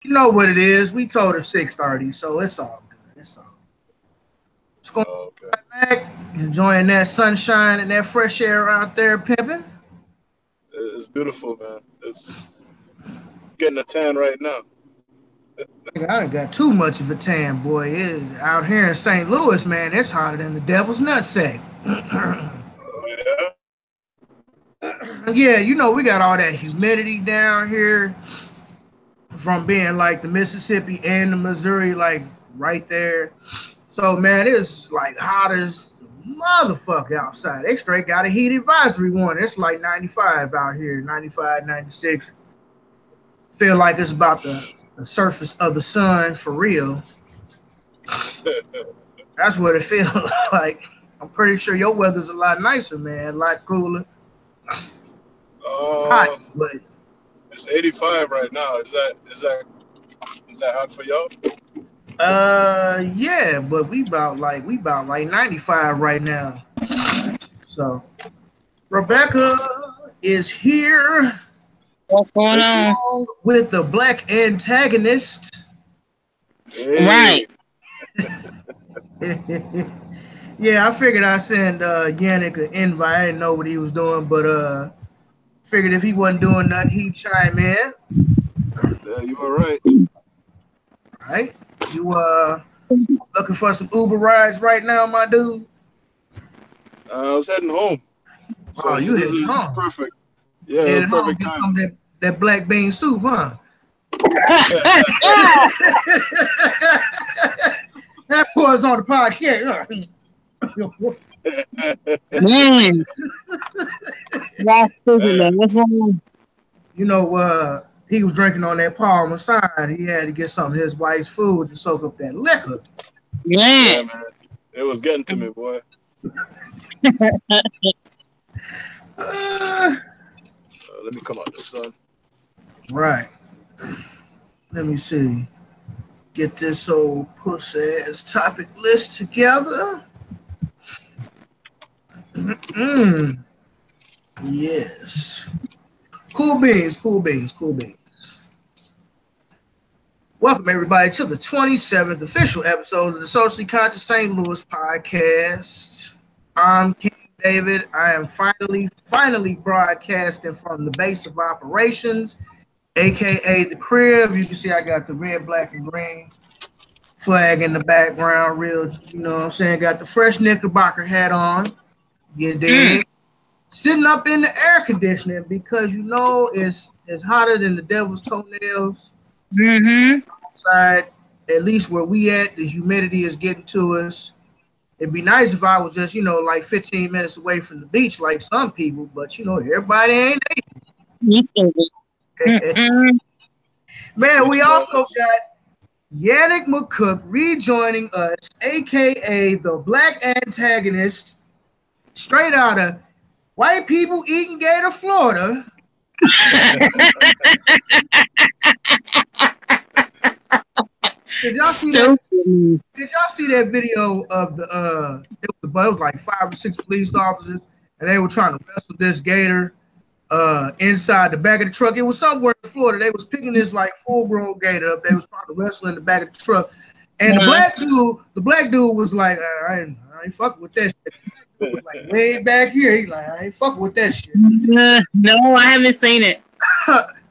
You know what it is. We told her 6:30, so it's all good. It's all. It's going okay. back, enjoying that sunshine and that fresh air out there, pimping. It's beautiful, man. It's getting a tan right now. I done got too much of a tan, boy. Out here in St. Louis, man, it's hotter than the devil's nutsack. Oh, Yeah, you know, we got all that humidity down here from being like the Mississippi and the Missouri, like right there. So, man, it's like hot as motherfucker outside. They straight got a heat advisory warning. It's like 95 out here, 95, 96. Feel like it's about the surface of the sun for real. yeah. That's what it feels like. I'm pretty sure your weather's a lot nicer, man, a lot cooler. Hot, um, but it's 85 right now. Is that hot for y'all? yeah, but we about like 95 right now. So Rebecca is here What's going on? along with the black antagonist. Hey. Right. Yeah, I figured I'd send Yannick an invite. I didn't know what he was doing, but figured if he wasn't doing nothing, he'd chime in. Yeah, you were right. Right? You looking for some Uber rides right now, my dude? I was heading home. So Oh, you this heading is home? perfect. Yeah, it Heading was home, perfect get time. some of that black bean soup, huh? That was on the podcast. Man. That's stupid, man. What's going on? You know, he was drinking on that Parmesan. He had to get some of his wife's food to soak up that liquor. Yeah, Man. man. It was getting to me, boy. Uh, Let me come out the sun. right. Let me see. Get this old pussy ass topic list together. Yes. Cool beans, cool beans, cool beans. Welcome, everybody, to the 27th official episode of the Socially Conscious St. Louis podcast. I'm King David. I am finally broadcasting from the base of operations, aka the crib. You can see I got the red, black, and green flag in the background. Real, you know what I'm saying? Got the fresh Knickerbocker hat on. You dig? Sitting up in the air conditioning because you know it's hotter than the devil's toenails Mm-hmm. outside. At least where we at, the humidity is getting to us. It'd be nice if I was just, you know, like 15 minutes away from the beach like some people, but you know, everybody ain't You stupid. there. Mm-mm. Man, we Pretty also jealous. got Yannick McCook rejoining us, aka the black antagonist, straight out of White People Eating Gator, Florida. Did y'all see that? Stupid. Did y'all see that video of the it was like 5 or 6 police officers and they were trying to wrestle this gator inside the back of the truck. It was somewhere in Florida. They was picking this like full-grown gator up. They was trying to wrestle in the back of the truck. And the black dude was like, I ain't fucking with that shit. The black dude was like way back here. He like, I ain't fucking with that shit. No, I haven't seen it.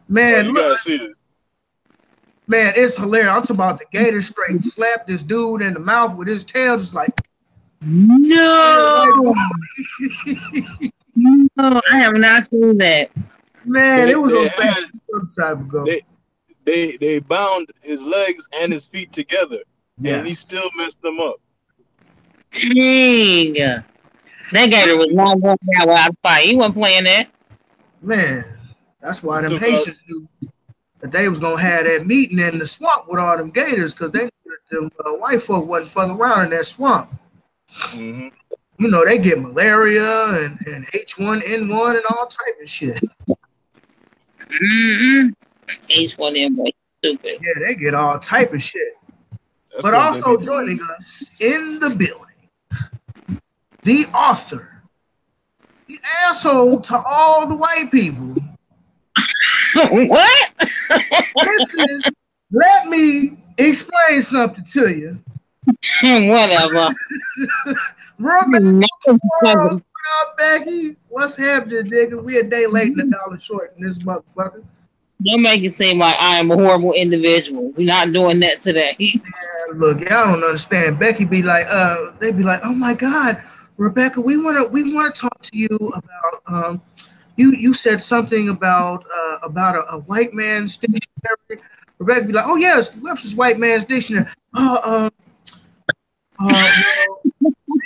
Man, You look, gotta see it. man, it's hilarious. I'm talking about the gator straight slapped this dude in the mouth with his tail, just like, No. No, I have not seen that. man, it was They on had- Facebook some time ago. They bound his legs and his feet together, and he Yes. still messed them up. Dang. That gator was not going down without a fight. He wasn't playing that. Man, that's why them Took Haitians knew that they was gonna have that meeting in the swamp with all them gators, because they knew that them white folk wasn't fucking around in that swamp. Mm-hmm. You know, they get malaria and H1N1 and all type of shit. Mm-mm. H1N1. Stupid. Yeah, they get all type of shit. That's But what they also need to joining do. us in the building, the author, the asshole to all the white people. What? This is Let me explain something to you. Whatever. Rebecca, what up, Becky? What's happening, nigga? We a day late and a dollar short in this motherfucker. Don't make it seem like I am a horrible individual. We're not doing that today. Man, look, y'all don't understand. Becky be like, they be like, oh my God, Rebecca, we wanna talk to you about you said something about a white man's dictionary. Rebecca be like, oh yes, Webster's white man's dictionary. Well, we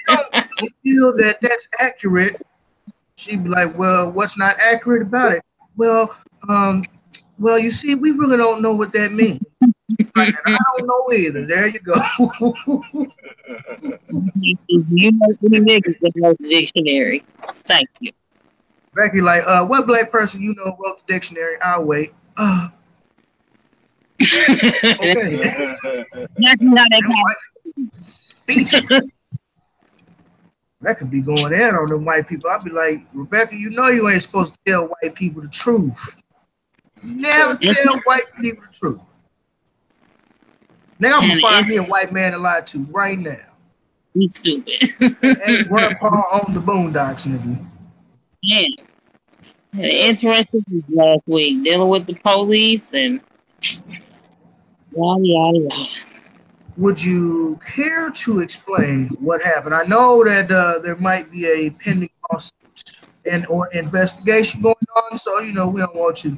don't really feel that that's accurate. She'd be like, well, what's not accurate about it? Well, you see, we really don't know what that means. Like, I don't know either. There you go. You know any niggas that wrote the dictionary. Thank you. Becky, like, what black person you know wrote the dictionary? I'll wait. Okay. That's not that Speechless. That could be going in on them white people. I'd be like, Rebecca, you know you ain't supposed to tell white people the truth. Never tell white people the truth. Now I'm gonna find me a white man to lie to right now. You stupid. And Grandpa on the Boondocks, nigga. Yeah. Had an interesting last week dealing with the police and yada yada yada. Would you care to explain what happened? I know that there might be a pending lawsuit and or investigation going on, so we don't want to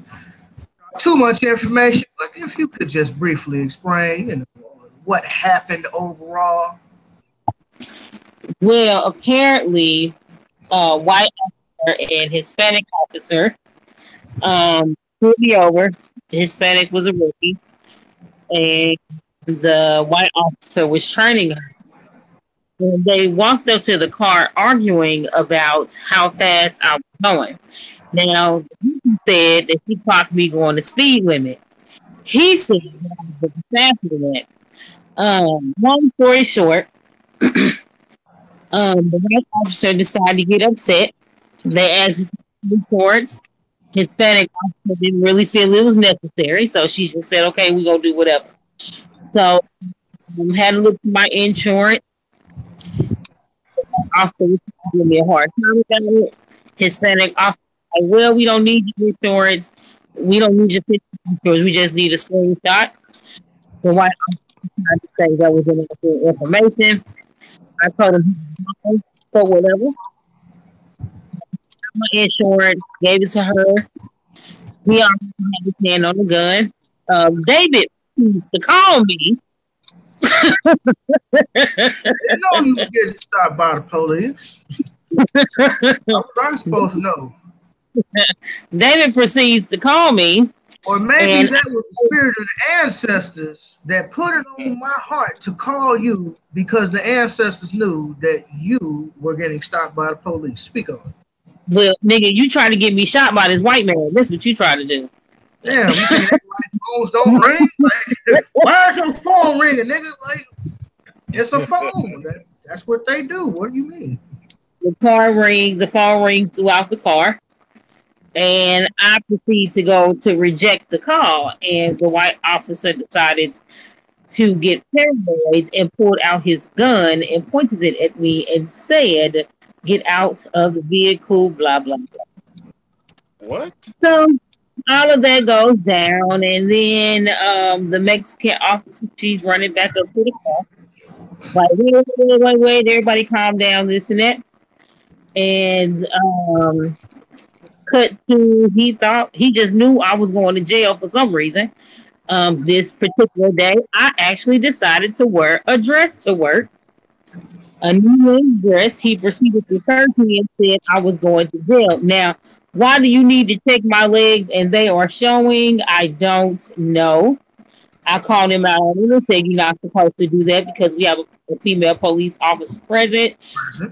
too much information. But if you could just briefly explain, what happened overall. Well, apparently, white officer and Hispanic officer pulled me over. The Hispanic was a rookie, and the white officer was training her. And they walked up to the car arguing about how fast I was going. Now, he said that he clocked me going the speed limit. He said that I was faster than that. Long story short, the white officer decided to get upset. They asked for reports. Hispanic officer didn't really feel it was necessary, so she just said, "Okay, we're gonna do whatever." So had to look at my insurance. Officer gave me a hard time about it. Hispanic officer, like, well, we don't need your insurance. We don't need your picture insurance. We just need a screenshot. The white officer tried to say that was inaccurate information. I told him, so whatever. My insurance, gave it to her. We already had his hand on the gun. David to call me. You know you get stopped by the police. I'm supposed to know. David proceeds to call me. Or maybe that was the spirit of the ancestors that put it on my heart to call you because the ancestors knew that you were getting stopped by the police. Speak on it. Well, nigga, you tried to get me shot by this white man. That's what you tried to do. Damn, you think like phones don't ring? Like, why is your phone ringing, nigga? Like, it's a phone. That's what they do. What do you mean? The phone rings throughout the car. And I proceed to go to reject the call. And the white officer decided to get paranoid and pulled out his gun and pointed it at me and said, "Get out of the vehicle, blah, blah, blah." What? So all of that goes down. And then the Mexican officer, she's running back up to the car. Like, wait, everybody calm down, this and that. And cut to, he just knew I was going to jail for some reason. This particular day, I actually decided to wear a dress to work. A new dress. He proceeded to search me and said I was going to jail. Now, why do you need to check my legs and they are showing? I don't know. I called him out and said you're not supposed to do that because we have a female police officer present.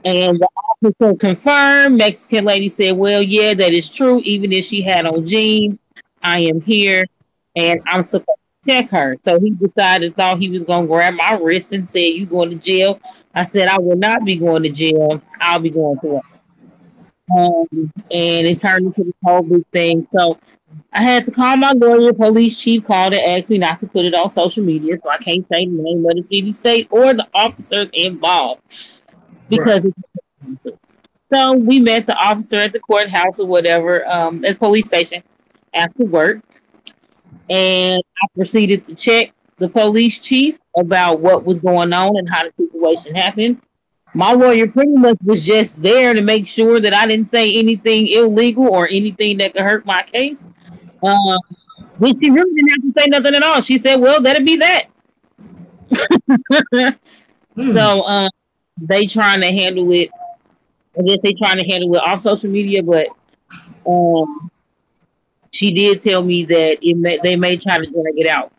And the officer confirmed. Mexican lady said, well, yeah, that is true. Even if she had on jeans, I am here and I'm supposed to check her. So he thought he was going to grab my wrist and say, you going to jail? I said, I will not be going to jail. I'll be going to work. And it turned into this whole big thing. So I had to call my lawyer. Police chief called and asked me not to put it on social media, so I can't say the name of the city, state, or the officers involved because. Right. So we met the officer at the courthouse or whatever, at the police station after work, and I proceeded to check the police chief about what was going on and how the situation happened. My lawyer pretty much was just there to make sure that I didn't say anything illegal or anything that could hurt my case. Which she really didn't have to say nothing at all. She said, well, that'd be that. So they trying to handle it. I guess they trying to handle it off social media, but she did tell me that they may try to drag it out.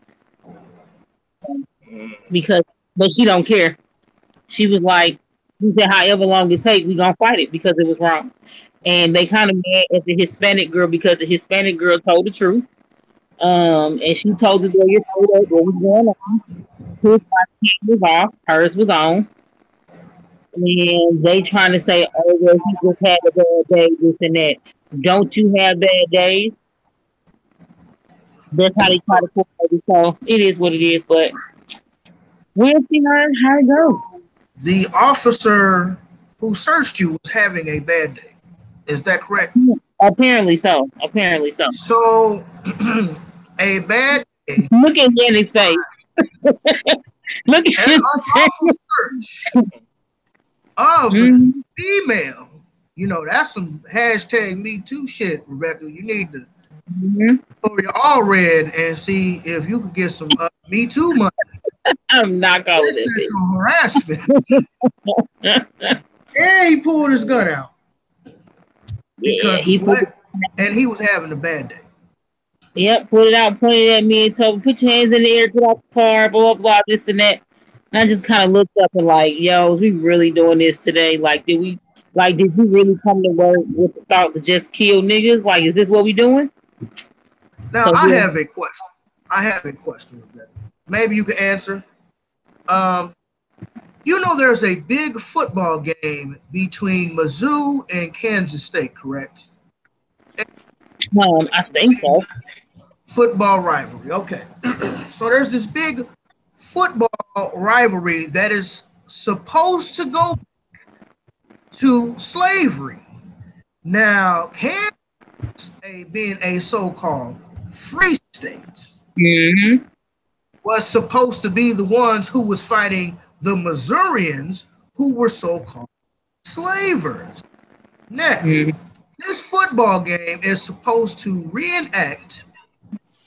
But she don't care. She was like, she said, however long it takes, we gonna fight it because it was wrong. And they kind of mad at the Hispanic girl because the Hispanic girl told the truth. And she told the lawyer what was going on. His was off, hers was on. And they trying to say, oh, well, he just had a bad day, this and that. Don't you have bad days? That's how they try to put it. So it is what it is, but we'll see how it goes. The officer who searched you was having a bad day. Is that correct? Apparently so. So, a bad day. Look at Jenny's face. Look at his face. Of female. You know, that's some hashtag Me Too shit, Rebecca. You need to go your all red and see if you could get some Me Too money. I'm not calling it sexual harassment. And he pulled his gun out. Because he was having a bad day. Yep, pulled it out, pointed at me and told me, put your hands in the air, get out the car, blah, blah, blah, this and that. And I just kind of looked up and like, yo, is we really doing this today? Like, did we really come to work with the thought to just kill niggas? Like, is this what we doing? Now, so, I have a question. Maybe you can answer. You know there's a big football game between Mizzou and Kansas State, correct? I think so. Football rivalry, okay. So there's this big football rivalry that is supposed to go to slavery. Now, Kansas, being a so-called free state, was supposed to be the ones who was fighting the Missourians who were so-called slavers. Now, this football game is supposed to reenact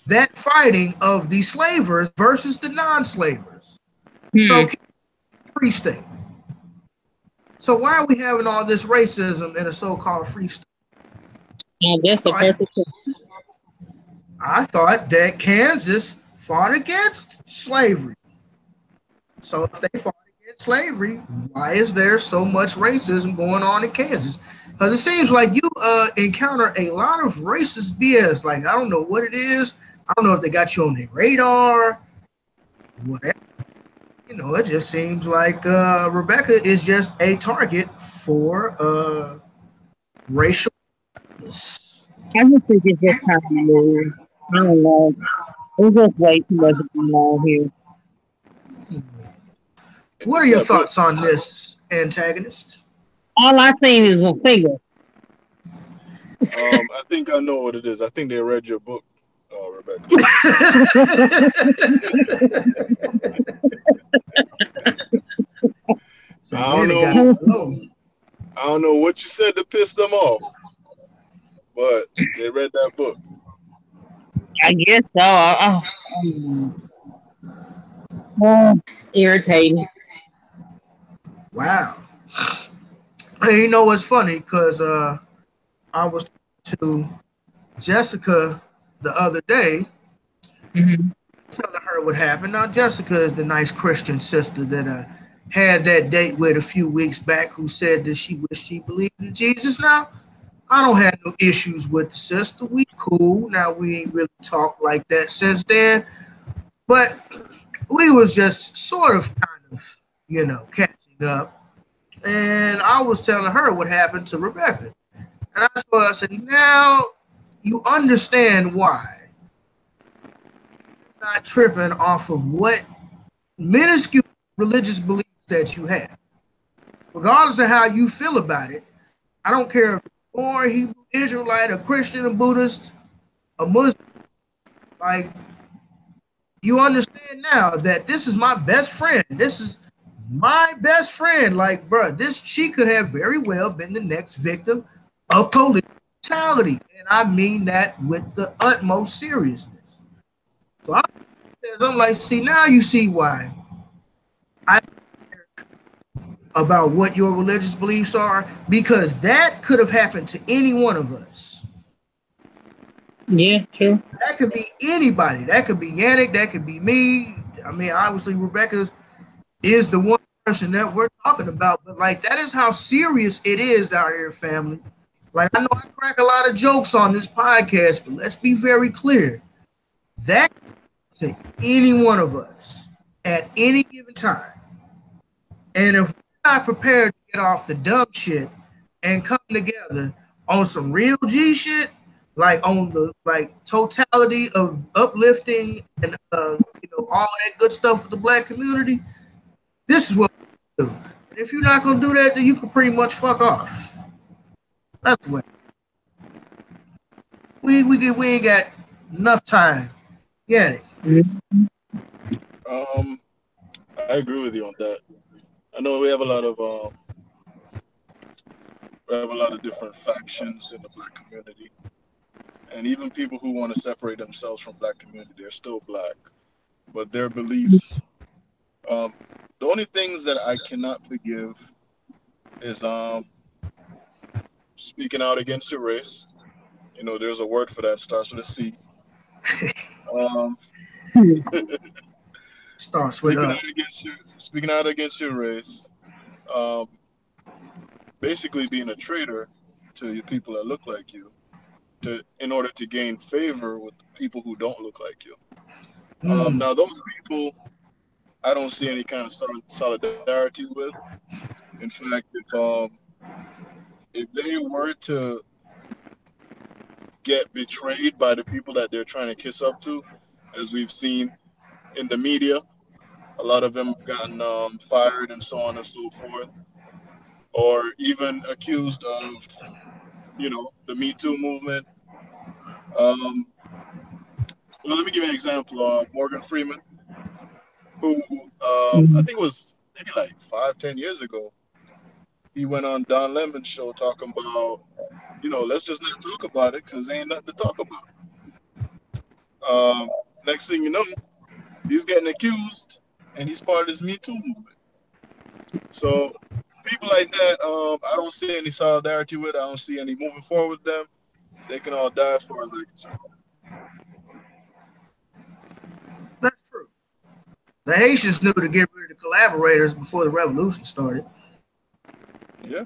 that fighting of the slavers versus the non-slavers. So, free state. So why are we having all this racism in a so-called free state? That's a perfect question. I thought that Kansas fought against slavery. So if they fought against slavery, why is there so much racism going on in Kansas? Because it seems like you encounter a lot of racist BS. Like, I don't know what it is. I don't know if they got you on their radar. Whatever. You know, it just seems like Rebecca is just a target for racial. I just think it's just kind of weird. I don't know. There's just way too much going on here. What are your thoughts on this, antagonist? All I seen is one finger. I think I know what it is. I think they read your book, Rebecca. I don't know what you said to piss them off, but they read that book. I guess so. It's irritating. Wow. Hey, you know what's funny? Because I was to Jessica the other day, telling her what happened. Now, Jessica is the nice Christian sister that had that date with a few weeks back who said that she wished she believed in Jesus. Now, I don't have no issues with the sister. We cool. Now, we ain't really talked like that since then. But we was just sort of kind of, you know, catching up. And I was telling her what happened to Rebecca. And I said, now, you understand why you're not tripping off of what minuscule religious beliefs that you have. Regardless of how you feel about it, I don't care if you're born Hebrew Israelite, a Christian, a Buddhist, a Muslim, like you understand now that this is my best friend. This is my best friend. Like, bro, she could have very well been the next victim of police brutality. And I mean that with the utmost seriousness. So I'm like, see, now you see why I care about what your religious beliefs are, because that could have happened to any one of us. Yeah, true. That could be anybody. That could be Yannick. That could be me. I mean, obviously, Rebecca is the one person that we're talking about. But, like, that is how serious it is out here, family. Like, I know I crack a lot of jokes on this podcast, but let's be very clear. That to any one of us at any given time. And if we're not prepared to get off the dumb shit and come together on some real G shit, like on the totality of uplifting and all that good stuff for the Black community, this is what we do. And if you're not gonna do that, then you can pretty much fuck off. That's the way. We ain't got enough time. Get it? I agree with you on that. I know we have a lot of different factions in the Black community. And even people who want to separate themselves from Black community, they're still Black. But their beliefs, the only things that I cannot forgive is speaking out against your race. You know, there's a word for that, starts with a C. Starts with speaking out against your race, basically being a traitor to your people that look like you, in order to gain favor with people who don't look like you. Now, those people, I don't see any kind of solidarity with. In fact, if they were to get betrayed by the people that they're trying to kiss up to, as we've seen in the media, a lot of them have gotten fired and so on and so forth, or even accused of, the Me Too movement. Well, let me give you an example. Morgan Freeman, who I think it was maybe like 5-10 years ago, he went on Don Lemon's show talking about, let's just not talk about it because there ain't nothing to talk about. Next thing you know, he's getting accused, and he's part of this Me Too movement. So people like that, I don't see any solidarity with. I don't see any moving forward with them. They can all die as far as I'm concerned. That's true. The Haitians knew to get rid of the collaborators before the revolution started. Yeah.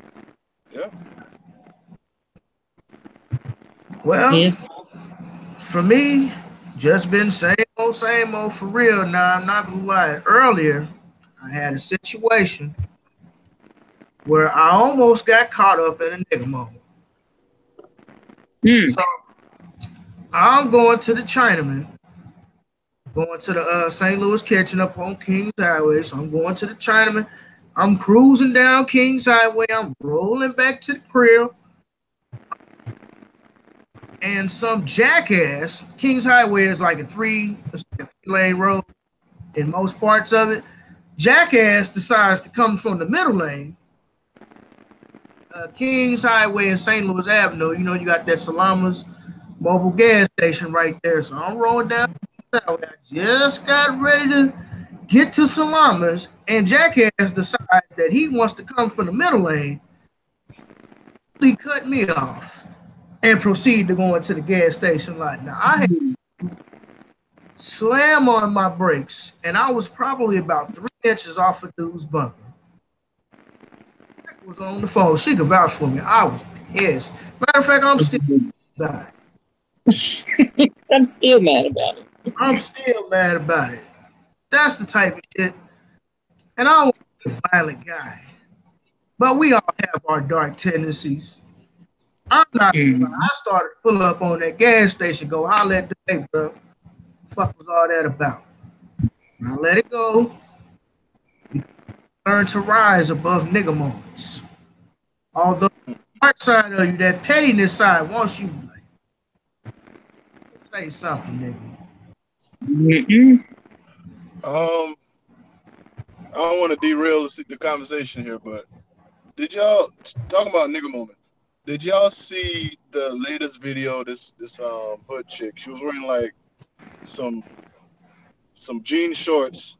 Well, for me, just been same old for real. Now, I'm not gonna lie. Earlier, I had a situation where I almost got caught up in a nigga moment. So I'm going to the Chinaman, going to the St. Louis Kitchen up on Kings Highway. So I'm going to the Chinaman. I'm cruising down Kings Highway. I'm rolling back to the crib. And some jackass, Kings Highway is like a three-lane road in most parts of it. Jackass decides to come from the middle lane. Kings Highway and St. Louis Avenue, you got that Salamas mobile gas station right there. So I'm rolling down. I just got ready to get to Salamas, and Jackass decides that he wants to come from the middle lane. He cut me off and proceed to go into the gas station lot. Now, I had to slam on my brakes, and I was probably about 3 inches off a dude's bumper. I was on the phone. She could vouch for me. I was pissed. Matter of fact, I'm still mad. I'm still mad about it. I'm still mad about it. That's the type of shit. And I don't want to be a violent guy. But we all have our dark tendencies. I'm not. I started to pull up on that gas station, go holler at the hey, bro. Fuck was all that about? I let it go. Learn to rise above nigga moments. Although the dark side of you, that pettiness side, wants you like say something, nigga. I don't want to derail the conversation here, but did y'all talking about nigga moment? Did y'all see the latest video? This hood chick. She was wearing like some jean shorts,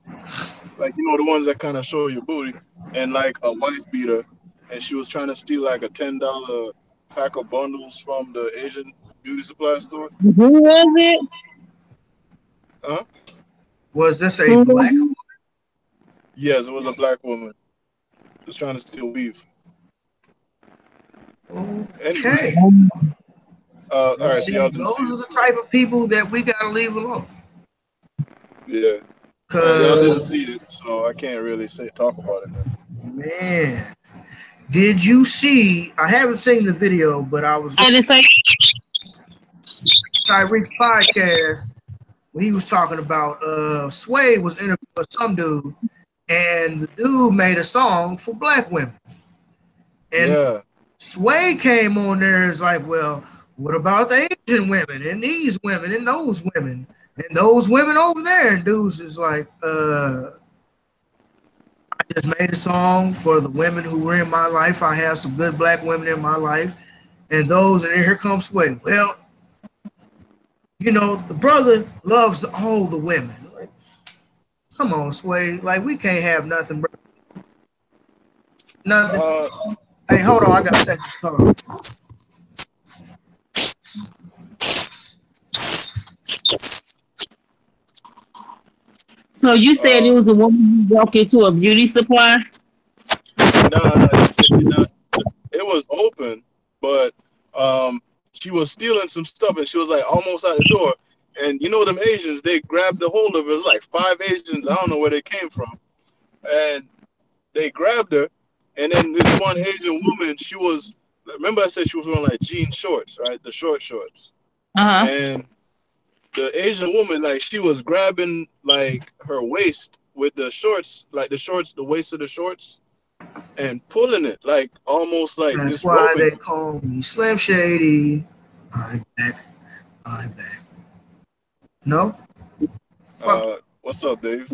like the ones that kind of show your booty, and like a wife beater, and she was trying to steal like a $10 pack of bundles from the Asian beauty supply store. Who was it? Huh? Was this a black woman? Yes, it was a black woman. Just trying to steal weave. Okay. All right, see, so y'all those are the type of people that we gotta leave alone. Yeah. Y'all didn't see it, so I can't really talk about it now. Man, did you see? I haven't seen the video, but I was I didn't say Tyreek's podcast where he was talking about Sway was interviewing some dude, and the dude made a song for black women. And Sway came on there and was like, well, what about the Asian women and these women and those women and those women over there? And dudes is like, I just made a song for the women who were in my life. I have some good black women in my life. And those, and here comes Sway. Well, the brother loves all the women. Like, come on, Sway. Like, we can't have nothing, bro. Nothing. Hey, hold on. I got to take this call. So you said it was a woman who walked into a beauty supply? No, it was open, but she was stealing some stuff, and she was like almost out the door. And them Asians, they grabbed the hold of her. It was like 5 Asians. I don't know where they came from, and they grabbed her. And then this one Asian woman, remember I said she was wearing like jean shorts, right? The short shorts. And the Asian woman, like, she was grabbing like her waist with the shorts, like the waist of the shorts, and pulling it, like almost like that's why they call me Slim Shady. I'm back. No? What's up, Dave?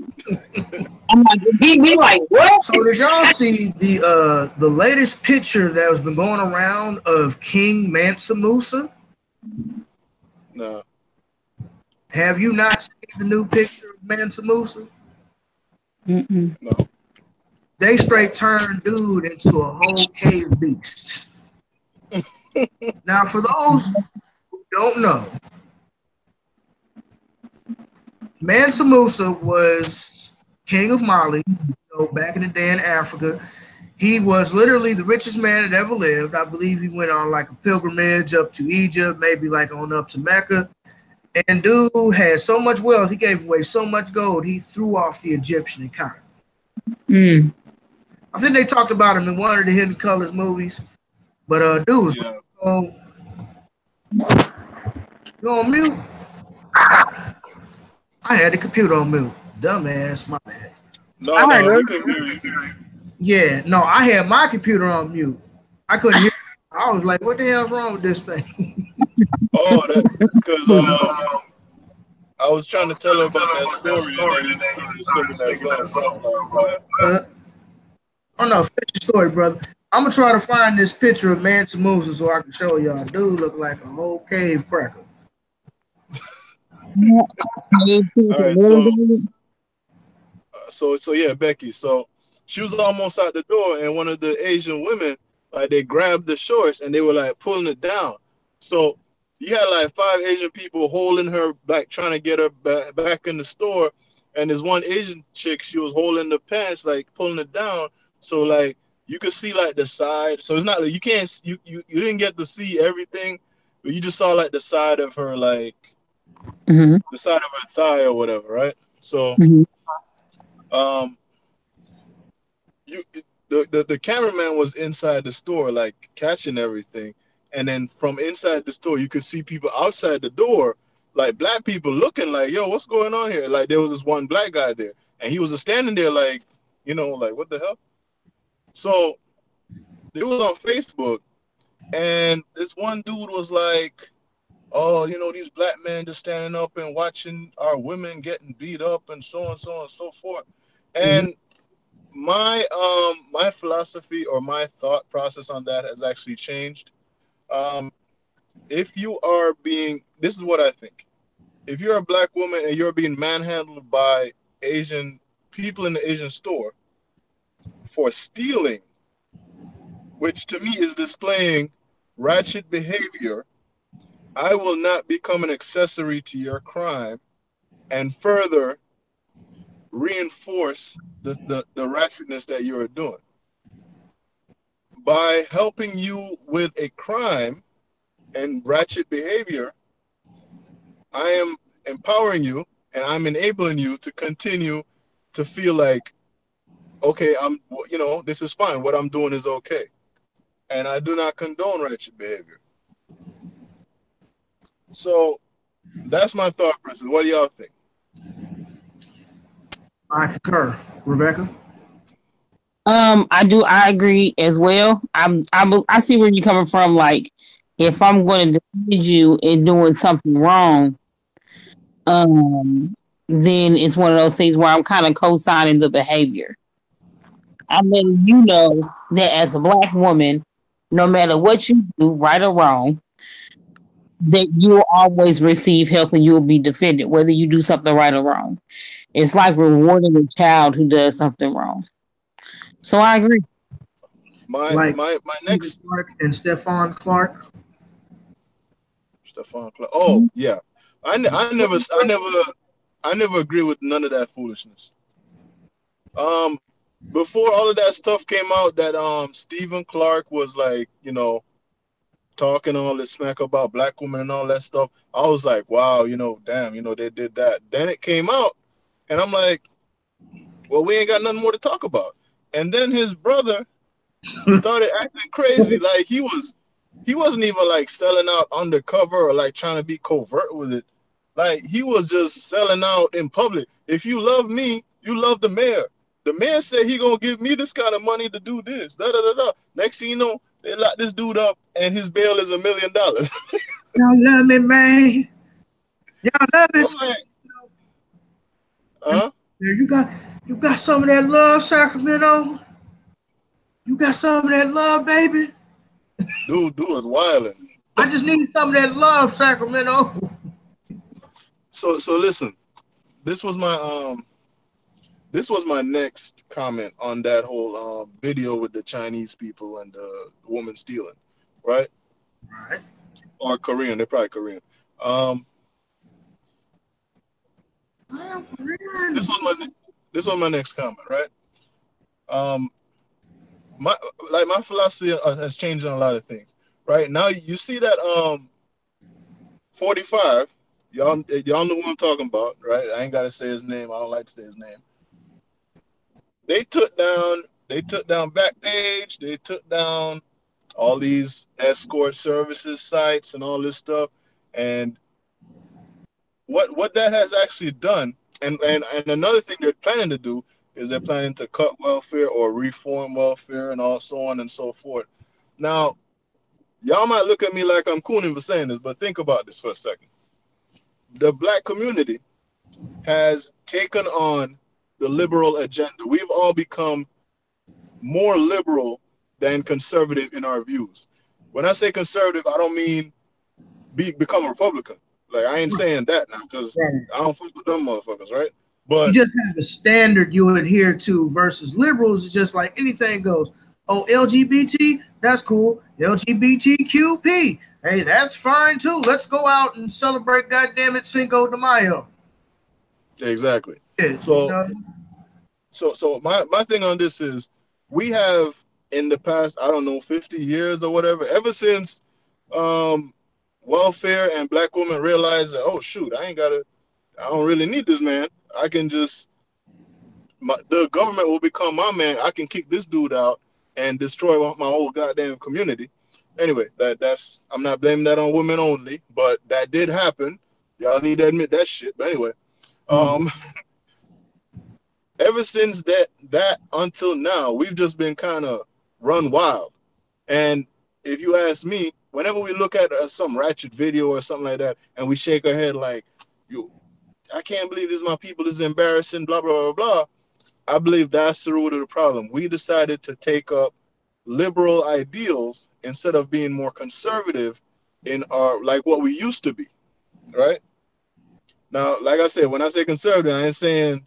I'm like, be like, what? So did y'all see the latest picture that has been going around of King Mansa Musa? No. Have you not seen the new picture of Mansa Musa? No. They straight turned dude into a whole cave beast. Now, for those who don't know, Mansa Musa was king of Mali, back in the day in Africa. He was literally the richest man that ever lived. I believe he went on like a pilgrimage up to Egypt, maybe like on up to Mecca. And dude had so much wealth, he gave away so much gold, he threw off the Egyptian economy. I think they talked about him in one of the Hidden Colors movies. But dude was you on mute? I had the computer on mute. Dumbass, my bad. No, we couldn't hear you. Yeah, no, I had my computer on mute. I couldn't hear. I was like, what the hell's wrong with this thing? Because I was trying to tell her about that story, and then you singing that song. Oh no, finish your story, brother. I'm gonna try to find this picture of Mansa Musa so I can show y'all. Dude look like a whole cave cracker. All right, so yeah, Becky. So she was almost out the door, and one of the Asian women, like, they grabbed the shorts and they were like pulling it down. So you had like 5 Asian people holding her, like trying to get her back in the store, and there's one Asian chick, she was holding the pants, like pulling it down. So like you could see like the side. So it's not like you didn't get to see everything, but you just saw like the side of her, like the side of her thigh or whatever, right? So the cameraman was inside the store, like catching everything, and then from inside the store, you could see people outside the door, like black people looking like, yo, what's going on here? Like there was this one black guy there, and he was just standing there like, like what the hell? So it was on Facebook, and this one dude was like, oh, these black men just standing up and watching our women getting beat up and so on and so forth. And my philosophy or my thought process on that has actually changed. If you are this is what I think. If you're a black woman and you're being manhandled by Asian people in the Asian store for stealing, which to me is displaying ratchet behavior, I will not become an accessory to your crime and further reinforce the ratchetness that you are doing. By helping you with a crime and ratchet behavior, I am empowering you and I'm enabling you to continue to feel like, okay, this is fine. What I'm doing is okay. And I do not condone ratchet behavior. So that's my thought process. What do y'all think? I concur. Rebecca? I agree as well. I see where you're coming from. Like, if I'm going to defend you in doing something wrong, then it's one of those things where I'm kind of co-signing the behavior. I'm letting you know that as a black woman, no matter what you do, right or wrong, that you'll always receive help and you'll be defended, whether you do something right or wrong. It's like rewarding a child who does something wrong. So I agree. My next Clark and Stephon Clark. Stephon Clark. Oh yeah, I never agree with none of that foolishness. Before all of that stuff came out, that Stephen Clark was like, talking all this smack about black women and all that stuff, I was like, wow, damn, they did that. Then it came out, and I'm like, well, we ain't got nothing more to talk about. And then his brother started acting crazy, like he wasn't even like selling out undercover or like trying to be covert with it. Like he was just selling out in public. If you love me, you love the mayor. The mayor said he gonna give me this kind of money to do this. Da da da da. Next thing you know, they lock this dude up, and his bail is $1 million. Y'all love me, man. Y'all love me. Like, huh? You got some of that love, Sacramento. You got some of that love, baby. Dude was wilding. I just need some of that love, Sacramento. So listen, this was my next comment on that whole video with the Chinese people and the woman stealing, right? Right. Or Korean, they're probably Korean. This was my next comment, right? My philosophy has changed on a lot of things. Right now, you see that 45. Y'all know who I'm talking about, right? I ain't gotta say his name. I don't like to say his name. They took down Backpage. They took down all these escort services sites and all this stuff. And what that has actually done, and another thing they're planning to do is they're planning to cut welfare or reform welfare and all so on and so forth. Now, y'all might look at me like I'm cooning for saying this, but think about this for a second. The black community has taken on the liberal agenda. We've all become more liberal than conservative in our views. When I say conservative, I don't mean become a Republican. Like, I ain't saying that now, because I don't fuck with them motherfuckers, right? But you just have a standard you adhere to versus liberals is just like anything goes. Oh, LGBT, that's cool. LGBTQP, hey, that's fine too. Let's go out and celebrate, goddamn it, Cinco de Mayo. Exactly. Yeah, so my thing on this is, we have in the past, I don't know, 50 years or whatever, ever since welfare and black women realized that, oh shoot, I don't really need this man. I can just, the government will become my man. I can kick this dude out and destroy my whole goddamn community. Anyway, that's I'm not blaming that on women only, but that did happen. Y'all need to admit that shit. But anyway, um, ever since that until now, we've just been kind of run wild. And if you ask me, whenever we look at some ratchet video or something like that, and we shake our head like, "You, I can't believe this is my people. This is embarrassing." Blah blah blah blah. I believe that's the root of the problem. We decided to take up liberal ideals instead of being more conservative in our like what we used to be, right? Now, like I said, when I say conservative, I ain't saying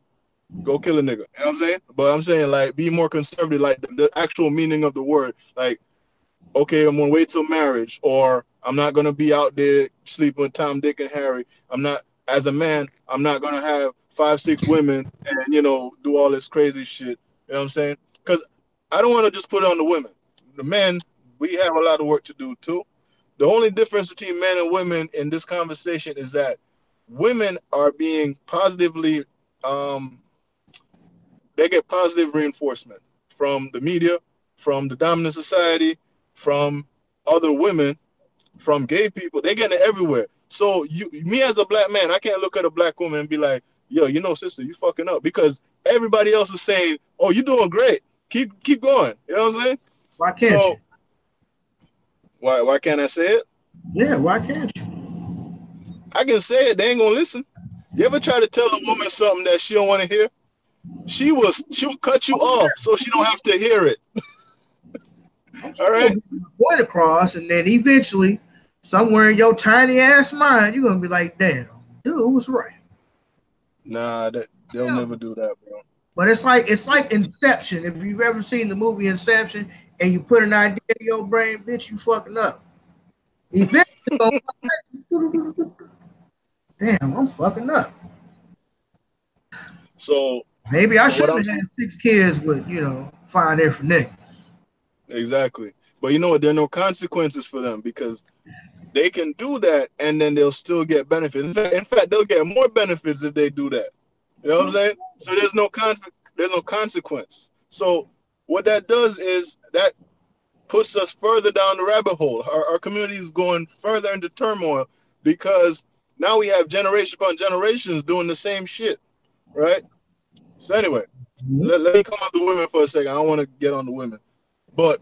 go kill a nigga. You know what I'm saying? But I'm saying like be more conservative, like the actual meaning of the word. Like, okay, I'm gonna wait till marriage, or I'm not gonna be out there sleeping with Tom, Dick, and Harry. I'm not, as a man, I'm not gonna have 5, 6 women and do all this crazy shit. You know what I'm saying? Because I don't want to just put it on the women. The men, we have a lot of work to do too. The only difference between men and women in this conversation is that women are being positively, they get positive reinforcement from the media, from the dominant society, from other women, from gay people. They get it everywhere. So me as a black man, I can't look at a black woman and be like, yo, sister, you fucking up, because everybody else is saying, oh, you're doing great. Keep going. You know what I'm saying? Why can't you? Why can't I say it? Yeah, why can't you? I can say it. They ain't gonna listen. You ever try to tell a woman something that she don't want to hear? She'll cut you off so she don't have to hear it. All right. Point across, and then eventually, somewhere in your tiny ass mind, you're gonna be like, "Damn, dude was right." Nah, they'll never do that, bro. But it's like Inception. If you've ever seen the movie Inception, and you put an idea in your brain, bitch, you fucking up. Eventually, damn, I'm fucking up. So maybe I shouldn't have had 6 kids with 5 different niggas. Exactly. But you know what? There are no consequences for them because they can do that and then they'll still get benefits. In fact, they'll get more benefits if they do that. You know what I'm saying? So there's no consequence. So what that does is that puts us further down the rabbit hole. Our community is going further into turmoil because now we have generation upon generations doing the same shit, right? So anyway, let me come on the women for a second. I don't want to get on the women. But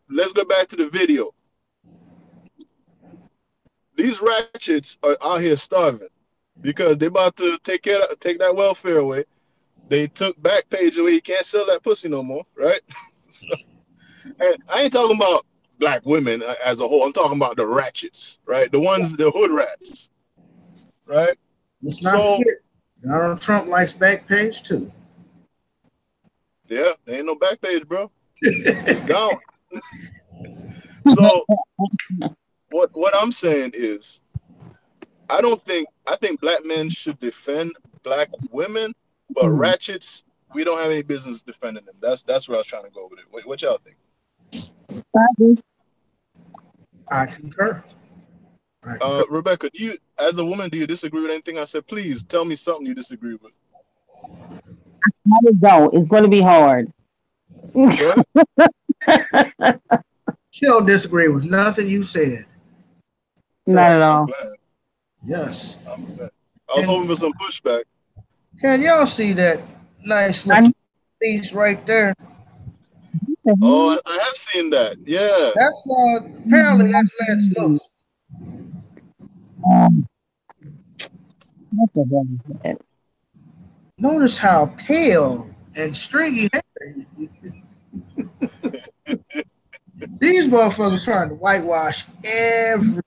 let's go back to the video. These ratchets are out here starving because they about to take that welfare away. They took Backpage away. You can't sell that pussy no more, right? So, and I ain't talking about black women as a whole. I'm talking about the ratchets, right? The hood rats, right? Let's not forget, Donald Trump likes Backpage too. Yeah, there ain't no Backpage, bro. It's gone. So what I'm saying is I think black men should defend black women, but ratchets, we don't have any business defending them. That's where I was trying to go with it. What y'all think? I concur. Rebecca, as a woman, do you disagree with anything I said? Please tell me something you disagree with. I don't. It's going to be hard. She don't disagree with nothing you said. Not at all. Yes. I was hoping for some pushback. Can y'all see that nice looking piece right there? Oh, I have seen that. Yeah. That's apparently that's Lance Lewis. What the hell is that? Notice how pale and stringy hair. These motherfuckers trying to whitewash everything.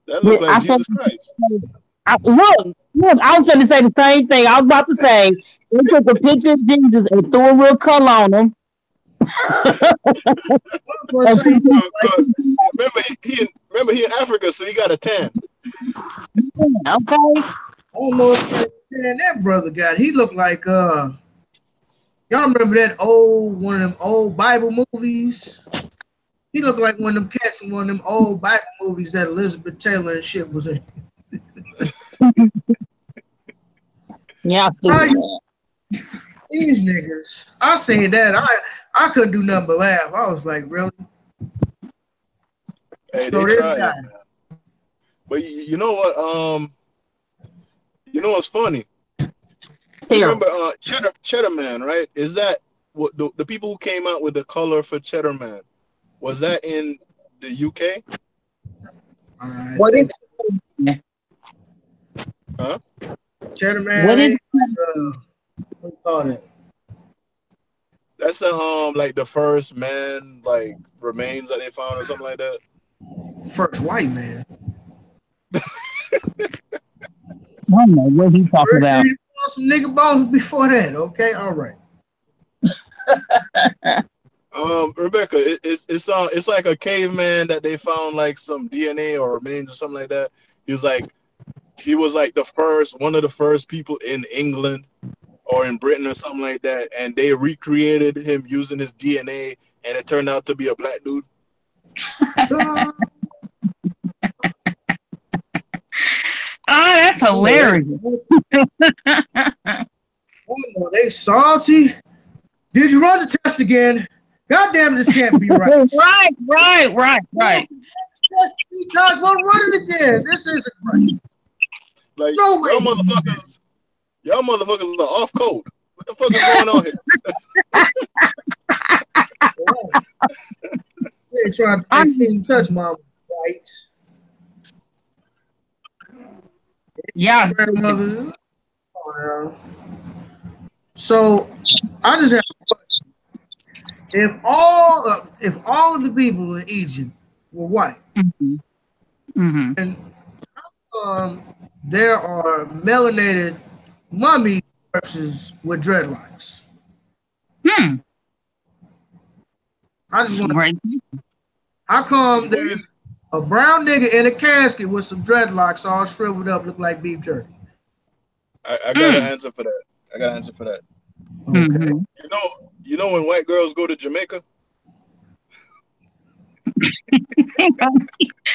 That looks like Jesus Christ. Look, I was going to say the same thing. I was about to say, they took a picture of Jesus and threw a real color on him. Remember he in Africa, so he got a tan. Okay. I don't know what that brother got. He looked like y'all remember that one of them old Bible movies? He looked like one of them cats in one of them old Bible movies that Elizabeth Taylor and shit was in. Yeah, these niggas. I seen that. I couldn't do nothing but laugh. I was like, really? Hey, So they this trying, guy. man. But you know what? You know what's funny? You remember Cheddar Man, right? Is that what the people who came out with the color for Cheddar Man? Was that in the UK? What is Huh? Cheddar Man? what is What do you call it? That's like the first man like remains that they found or something like that. First white man. I don't know what he's talking about. Some nigga bones before that. Okay, all right. Rebecca, it's like a caveman that they found like some DNA or remains or something like that. He was like one of the first people in England or in Britain or something like that, and they recreated him using his DNA, and it turned out to be a black dude. Oh, that's hilarious. Oh, they salty. Did you run the test again? God damn, this can't be right. Right. Test 3 times, we'll run it again. This isn't right. Like, No way. y'all motherfuckers are off code. What the fuck is going on here? They trying to touch my right. Yeah. So I just have a question. If all of the people in Egypt were white, and there are melanated mummy corpses with dreadlocks. I just want how come there's a brown nigga in a casket with some dreadlocks all shriveled up, look like beef jerky? I got an answer for that. Okay. You know when white girls go to Jamaica?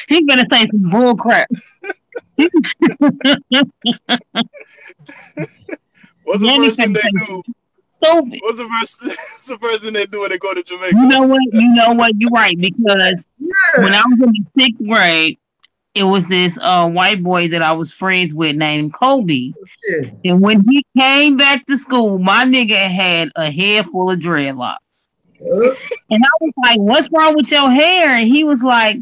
He's gonna say some bull crap. What's the first thing they do? What's the first thing they do when they go to Jamaica? You know what? You're right, because when I was in the 6th grade, it was this white boy that I was friends with named Kobe. And when he came back to school, my nigga had a head full of dreadlocks. And I was like, what's wrong with your hair? And he was like,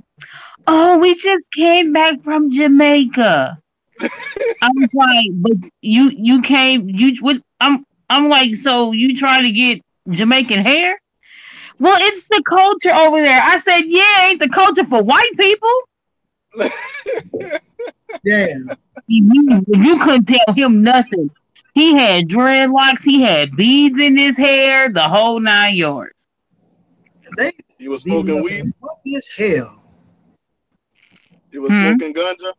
oh, we just came back from Jamaica. I was like, but you came, I'm like, so you trying to get Jamaican hair? Well, it's the culture over there. I said, yeah, ain't the culture for white people? Yeah. You couldn't tell him nothing. He had dreadlocks, he had beads in his hair, the whole 9 yards. He was smoking weed? Funky as hell. He was smoking ganja?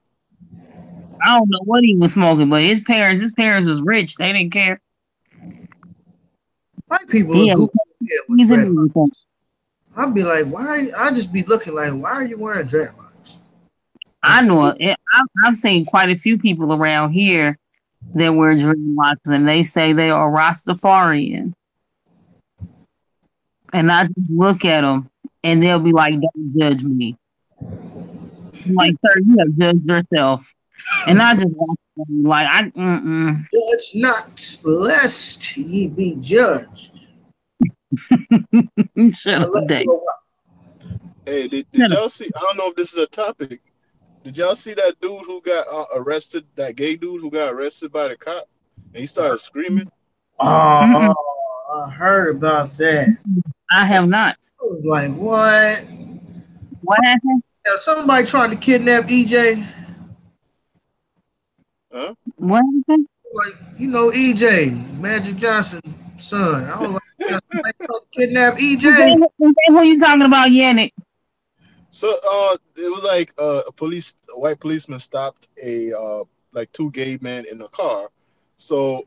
I don't know what he was smoking, but his parents was rich. They didn't care. White people look goofy. I'd be like, why? I'd just be looking like, why are you wearing dreadlocks? I know it. I've seen quite a few people around here that wear dreadlocks, and they say they are Rastafarian. And I just look at them, and they'll be like, "Don't judge me." I'm like, sir, you have judged yourself. And I just like, Judge not, lest ye be judged. Shut up, Dave. Hey, did y'all see? I don't know if this is a topic. Did y'all see that dude who got arrested? That gay dude who got arrested by the cop, and he started screaming. Oh, I heard about that. I have not. I was like, what? What happened? Yeah, somebody trying to kidnap EJ. Huh? What happened? Like, you know, EJ, Magic Johnson's son. I was like, somebody trying to kidnap EJ. Who are you talking about, Yannick? So, it was like a white policeman stopped like 2 gay men in a car. So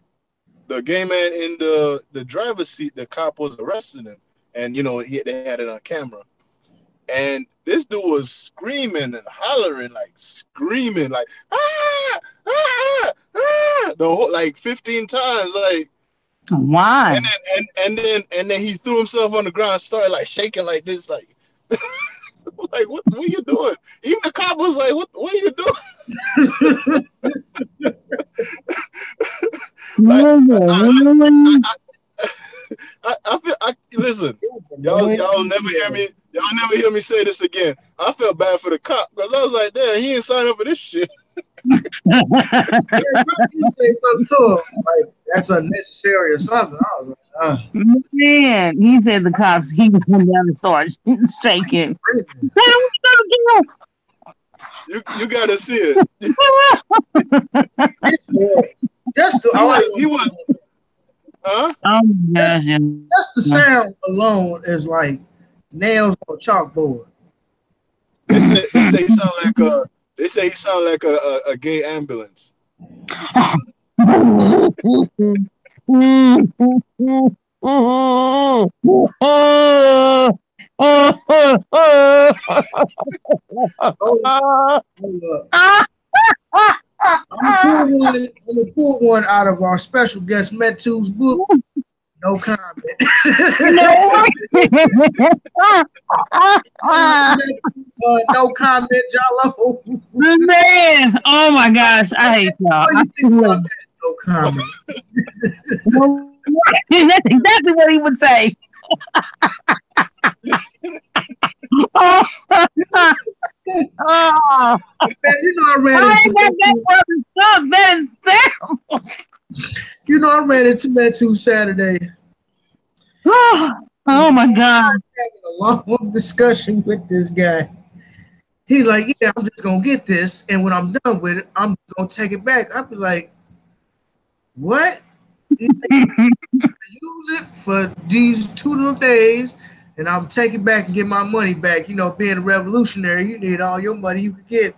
the gay man in the driver's seat, the cop was arresting him, and they had it on camera. And this dude was screaming and hollering, like ah, the whole, like 15 times, like. Why? And then he threw himself on the ground, and started like shaking like this, like. Like, what are you doing? Even the cop was like, what are you doing? I feel. Listen, y'all never hear me. Y'all never hear me say this again. I felt bad for the cop because I was like, damn, he ain't signed up for this shit. Say something to him, like that's unnecessary or something. I was like, Man, he said the cops. He went down and started shaking. You gotta see it. Just the he was. Huh? Oh my gosh! Just the sound alone is like nails on a chalkboard. They say he sound like a. They say he sound like a gay ambulance. I'm gonna pull one out of our special guest Metu's book. No comment. No comment, Jalo. Man, oh my gosh, I hate y'all. No comment. That's exactly what he would say. Oh. Man, you know I ran into that is terrible. You know I ran into Metu Saturday. Oh my God. Having a long discussion with this guy. He's like, yeah, I'm just gonna get this, and when I'm done with it, I'm gonna take it back. I'll be like, what? Use it for these 2 little days, and I'm taking back and get my money back. You know, being a revolutionary, you need all your money you could get.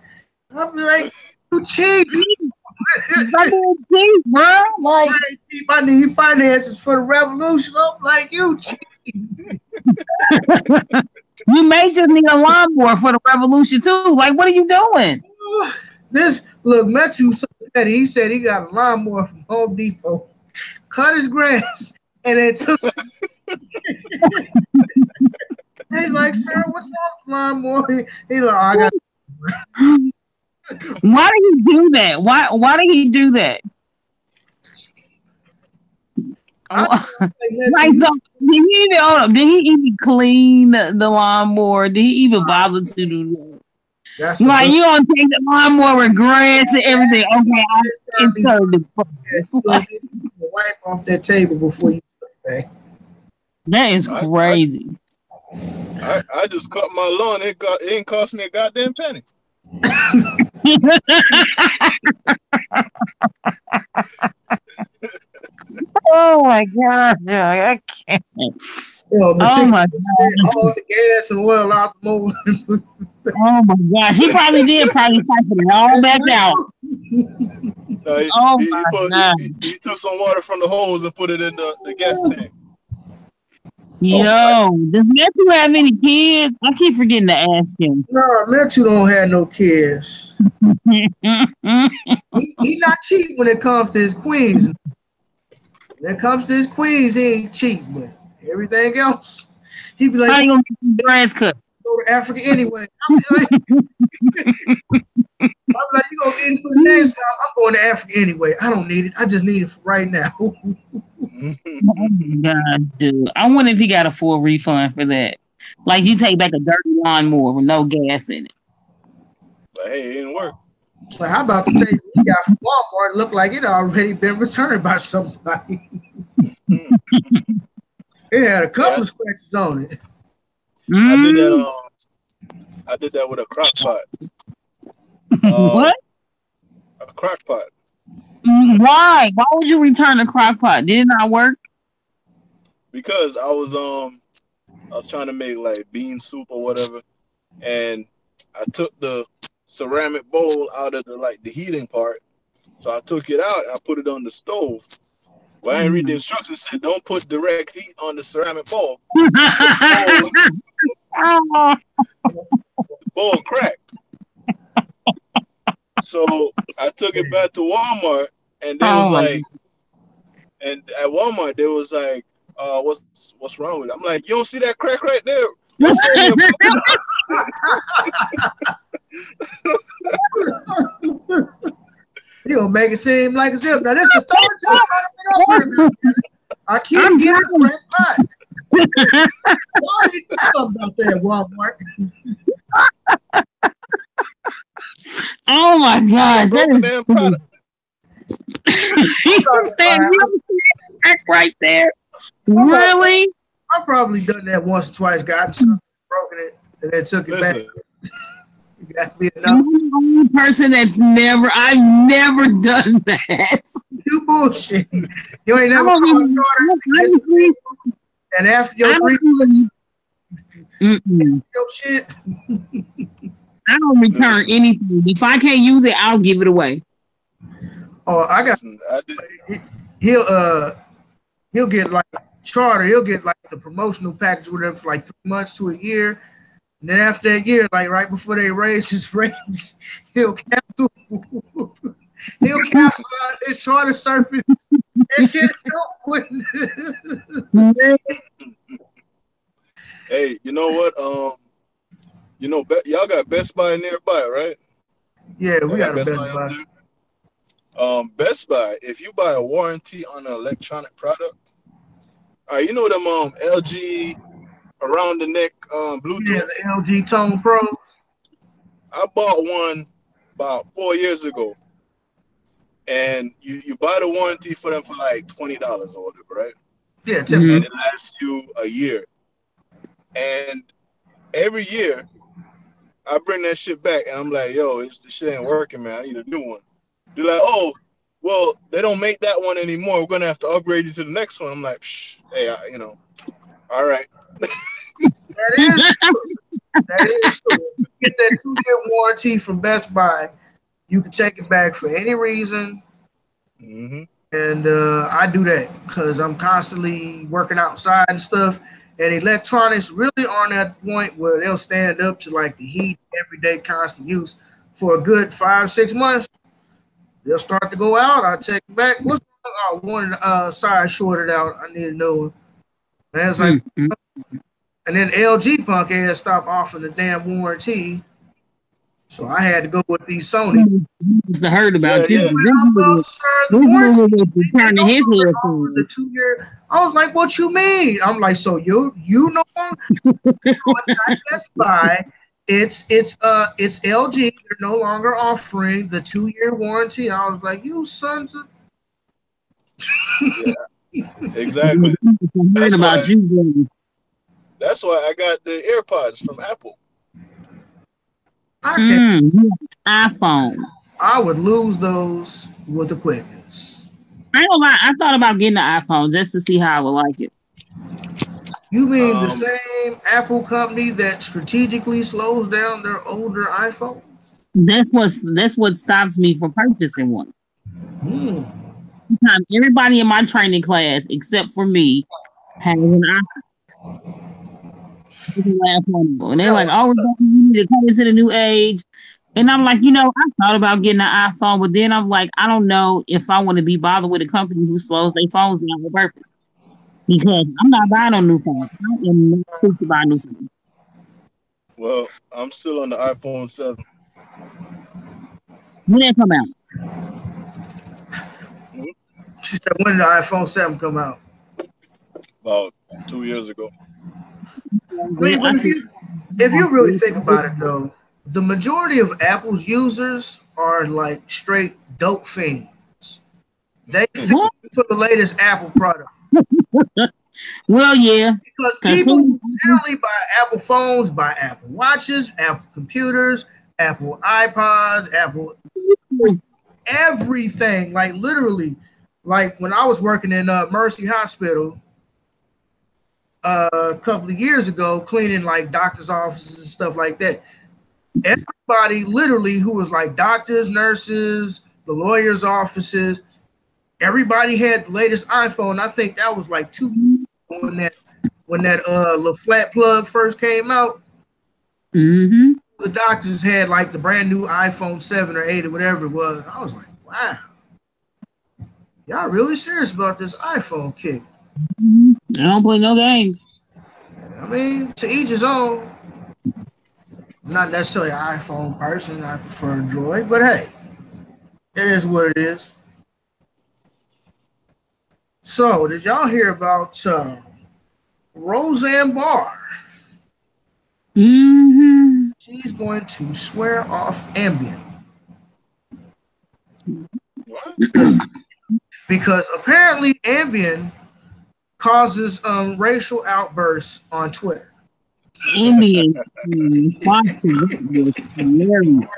I'll be like, you cheap. Cheap, bro. Like, I need finances for the revolution. I'm like, you cheap. You may just need a lawnmower for the revolution too. Like, what are you doing? Look, Metu so petty. He said he got a lawnmower from Home Depot, cut his grass, and then took. He's like, sir, what's wrong with the lawnmower? He's like, oh, I got. Why did he do that? Why did he do that? Like, did he even clean the lawnmower? Did he even bother to do that? Like, you gonna take the lawnmower with grass and everything? Okay, wipe off that table before you pay. That is crazy. I just cut my lawn. It didn't cost me a goddamn penny. Oh my God, I can't. Oh my God. All the gas and oil out the motor. Oh my gosh, he probably did cycle it all back out. He took some water from the hose and put it in the gas tank. Yo, does Metu have any kids? I keep forgetting to ask him. No, Metu don't have no kids. he not cheap when it comes to his queens. When it comes to his queens, he ain't cheap, but everything else, he be like, how you gonna get your grass cut? Go to Africa anyway. I'm like, you gonna get it for the next time? I'm going to Africa anyway. I don't need it. I just need it for right now. Oh my God, dude. I wonder if he got a full refund for that. Like, you take back a dirty lawnmower with no gas in it. But hey, it didn't work. Well, how about the tape we got from Walmart? It looked like it already been returned by somebody. It had a couple of scratches on it. I did that with a crock pot. What? A crock pot. Why? Why would you return a crock pot? Did it not work? Because I was trying to make like bean soup or whatever, and I took the ceramic bowl out of the heating part. So I took it out, I put it on the stove. Well, I didn't read the instructions. Said don't put direct heat on the ceramic bowl. The bowl cracked. So I took it back to Walmart, and they was like, and at Walmart they was like, what's wrong with it? I'm like, you don't see that crack right there? You gonna make it seem like it's him. Now this is the third time I keep getting the crack pot. Why did you do something about that, Walmart? Oh my gosh, that is damn product. He's right there. Really? I've probably done that once or twice, gotten something, broken it, and then took it back. You got to be enough. You're the only person I've never done that. You bullshit. You ain't never called Charter. And after your 3 months, your shit. I don't return anything. If I can't use it, I'll give it away. Oh, he'll get like Charter. He'll get like the promotional package with them for like 3 months to a year. And then after that year, like right before they raise his rates, he'll cancel out his Charter service and get with it. Hey, you know what? Y'all got Best Buy nearby, right? Yeah, we got a Best Buy. Best Buy, if you buy a warranty on an electronic product, you know them LG around the neck Bluetooth? Yeah, the LG Tone Pros. I bought one about 4 years ago. And you buy the warranty for them for like $20 or whatever, right? Yeah, and it lasts you a year. And every year, I bring that shit back, and I'm like, yo, the shit ain't working, man. I need a new one. They're like, oh, well, they don't make that one anymore. We're going to have to upgrade you to the next one. I'm like, hey, all right. That is true. You get that 2-year warranty from Best Buy. You can take it back for any reason. Mm-hmm. And I do that because I'm constantly working outside and stuff. And electronics really aren't at the point where they'll stand up to like the heat, everyday constant use for a good 5-6 months. They'll start to go out. I'll take it back. What's wrong? One side shorted out. I need a new one. And it's like, and then LG punk ass stopped offering the damn warranty. So I had to go with these Sony. I heard about you. The 2 year. I was like, "What you mean?" I'm like, "So you know, it's not Best Buy. It's LG. They're no longer offering the 2-year warranty." I was like, "You sons of." Yeah, exactly. That's why I got the AirPods from Apple. iPhone. I would lose those with the quickness. I ain't gonna lie, I thought about getting an iPhone just to see how I would like it. You mean the same Apple company that strategically slows down their older iPhones? That's what stops me from purchasing one. Everybody in my training class, except for me, has an iPhone. And they're like, "Oh, we need to come into the new age." And I'm like, I thought about getting an iPhone, but then I'm like, I don't know if I want to be bothered with a company who slows their phones down on purpose. Because I'm not buying a new phone. I am not supposed to buy a new phone. Well, I'm still on the iPhone 7. When did that come out? She said, when did the iPhone 7 come out? About 2 years ago. I mean, but if you really think about it, though, the majority of Apple's users are like straight dope fiends. They fit for the latest Apple product. Well, yeah. Because people generally buy Apple phones, buy Apple watches, Apple computers, Apple iPods, Apple everything. Like literally, like when I was working in Mercy Hospital a couple of years ago, cleaning like doctors' offices and stuff like that. Everybody literally who was like doctors, nurses, the lawyers' offices, everybody had the latest iPhone. I think that was like 2 years when that little flat plug first came out. Mm-hmm. The doctors had like the brand new iPhone 7 or 8 or whatever it was. I was like, wow, y'all really serious about this iPhone kick. I don't play no games. I mean, to each his own. not necessarily an iPhone person. I prefer Android, but hey, it is what it is. So, did y'all hear about Roseanne Barr? Mm-hmm. She's going to swear off ambien. Because apparently ambien causes racial outbursts on Twitter. Ambien was hilarious.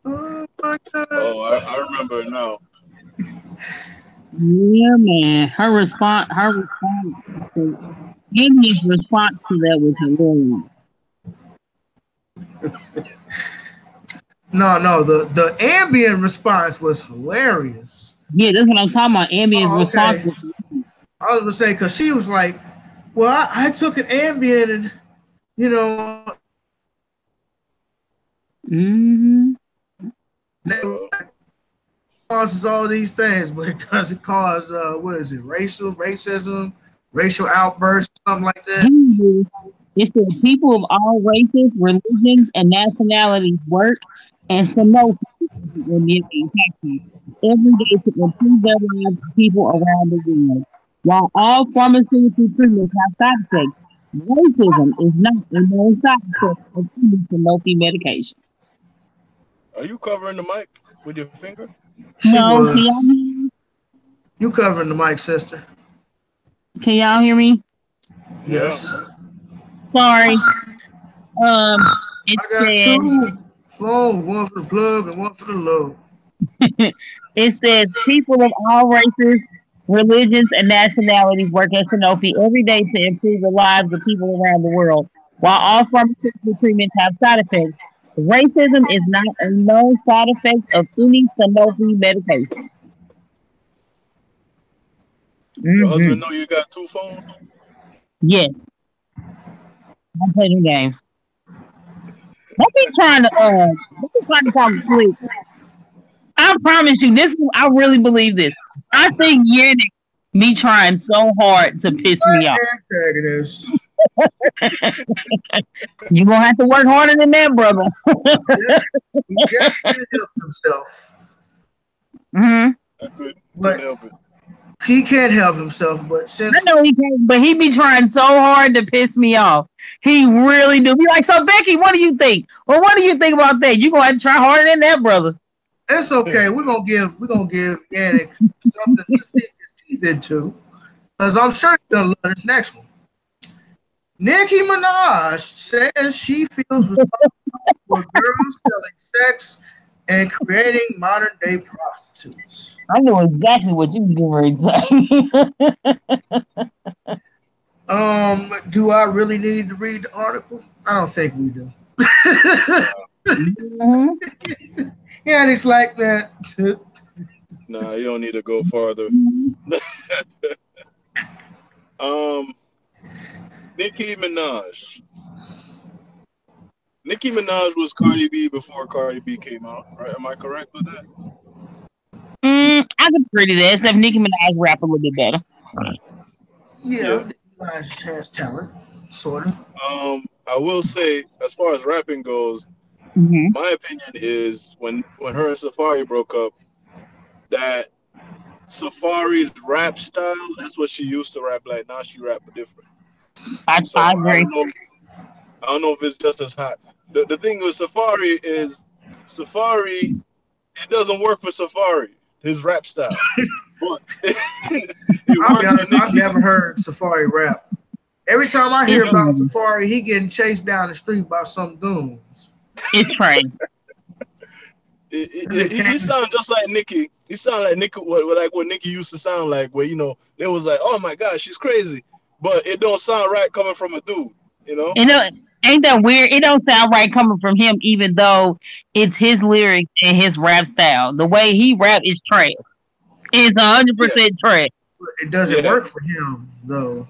Oh my God. Oh, I remember now. Yeah, man. Her response, Amy's response to that was hilarious. No, the ambient response was hilarious. Yeah, that's what I'm talking about. Amy's response. I was gonna say because she was like, "Well, I took an ambient and Mm-hmm. it causes all these things, but it doesn't cause racism, racial outbursts, something like that." It said people of all races, religions, and nationalities work and Sanofi will be impacted every day to improve their lives of people around the world. While all pharmaceutical treatments have side effects, racism is not a known side effect of any Sanofi medication. Are you covering the mic with your finger? She No, was. can y'all hear me? You covering the mic, sister? Can y'all hear me? Yes. Sorry. I got said, 2 phones, one for the plug and one for the load. It says people of all races, religions, and nationalities work at Sanofi every day to improve the lives of people around the world. While all pharmaceutical treatments have side effects, racism is not a known side effect of any Sanofi medication. Your husband know you got 2 phones? Yes. I'm playing games. Don't be trying to talk slick. I promise you, I really believe this. I think you're me trying so hard to piss me off. You're gonna have to work harder than that, brother. He just can't help himself. I couldn't help it. He can't help himself, but since I know he can't, but he be trying so hard to piss me off. He really do. Be like, so Becky, what do you think? Well, what do you think about that? You gonna have to try harder than that, brother. It's okay. We're gonna give Yannick something to sink his teeth into, because I'm sure he's gonna love this next one. Nikki Minaj says she feels responsible for girls selling sex and creating modern day prostitutes. I know exactly what you were saying. Do I really need to read the article? I don't think we do. Yeah, it's like that. Nah, you don't need to go farther. Nicki Minaj. Nicki Minaj was Cardi B before Cardi B came out, right? Am I correct with that? I could agree to that, except Nicki Minaj rap a little bit better. Yeah. Nicki Minaj has talent, sort of. I will say, as far as rapping goes, my opinion is when her and Safari broke up, that Safari's rap style, that's what she used to rap like. Now she rap different. I agree. I don't know if it's just as hot. The thing with Safari is Safari, it doesn't work for Safari, his rap style. But I've never heard Safari rap. Every time I hear about Safari, he getting chased down the street by some goons. It's crazy. He sounds just like Nicki. He sounds like Nicki, like what Nicki used to sound like, where they was like, oh my God, she's crazy, but it don't sound right coming from a dude, Ain't that weird? It don't sound right coming from him, even though it's his lyrics and his rap style. The way he rap is trash. It's 100% trash. It doesn't work for him though.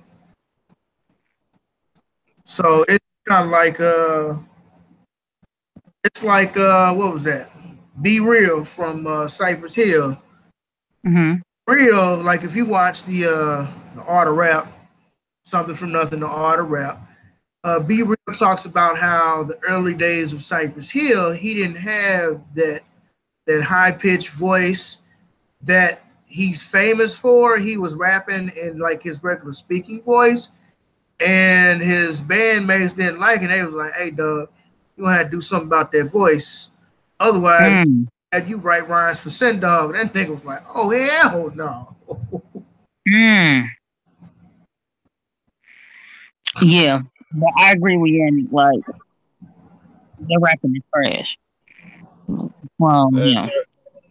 So it's kind of like what was that? Be Real from Cypress Hill. Real, like if you watch the Art of Rap, Something from Nothing, the Art of Rap, B Real talks about how the early days of Cypress Hill, he didn't have that high pitched voice that he's famous for. He was rapping in like his regular speaking voice, and his bandmates didn't like it. They was like, "Hey, dog, you gonna have to do something about that voice. Otherwise, had you write rhymes for Sin Dog." That nigga was like, "Oh hell no." Yeah, but I agree with Yannick. Like, they're rapping is trash. Yeah.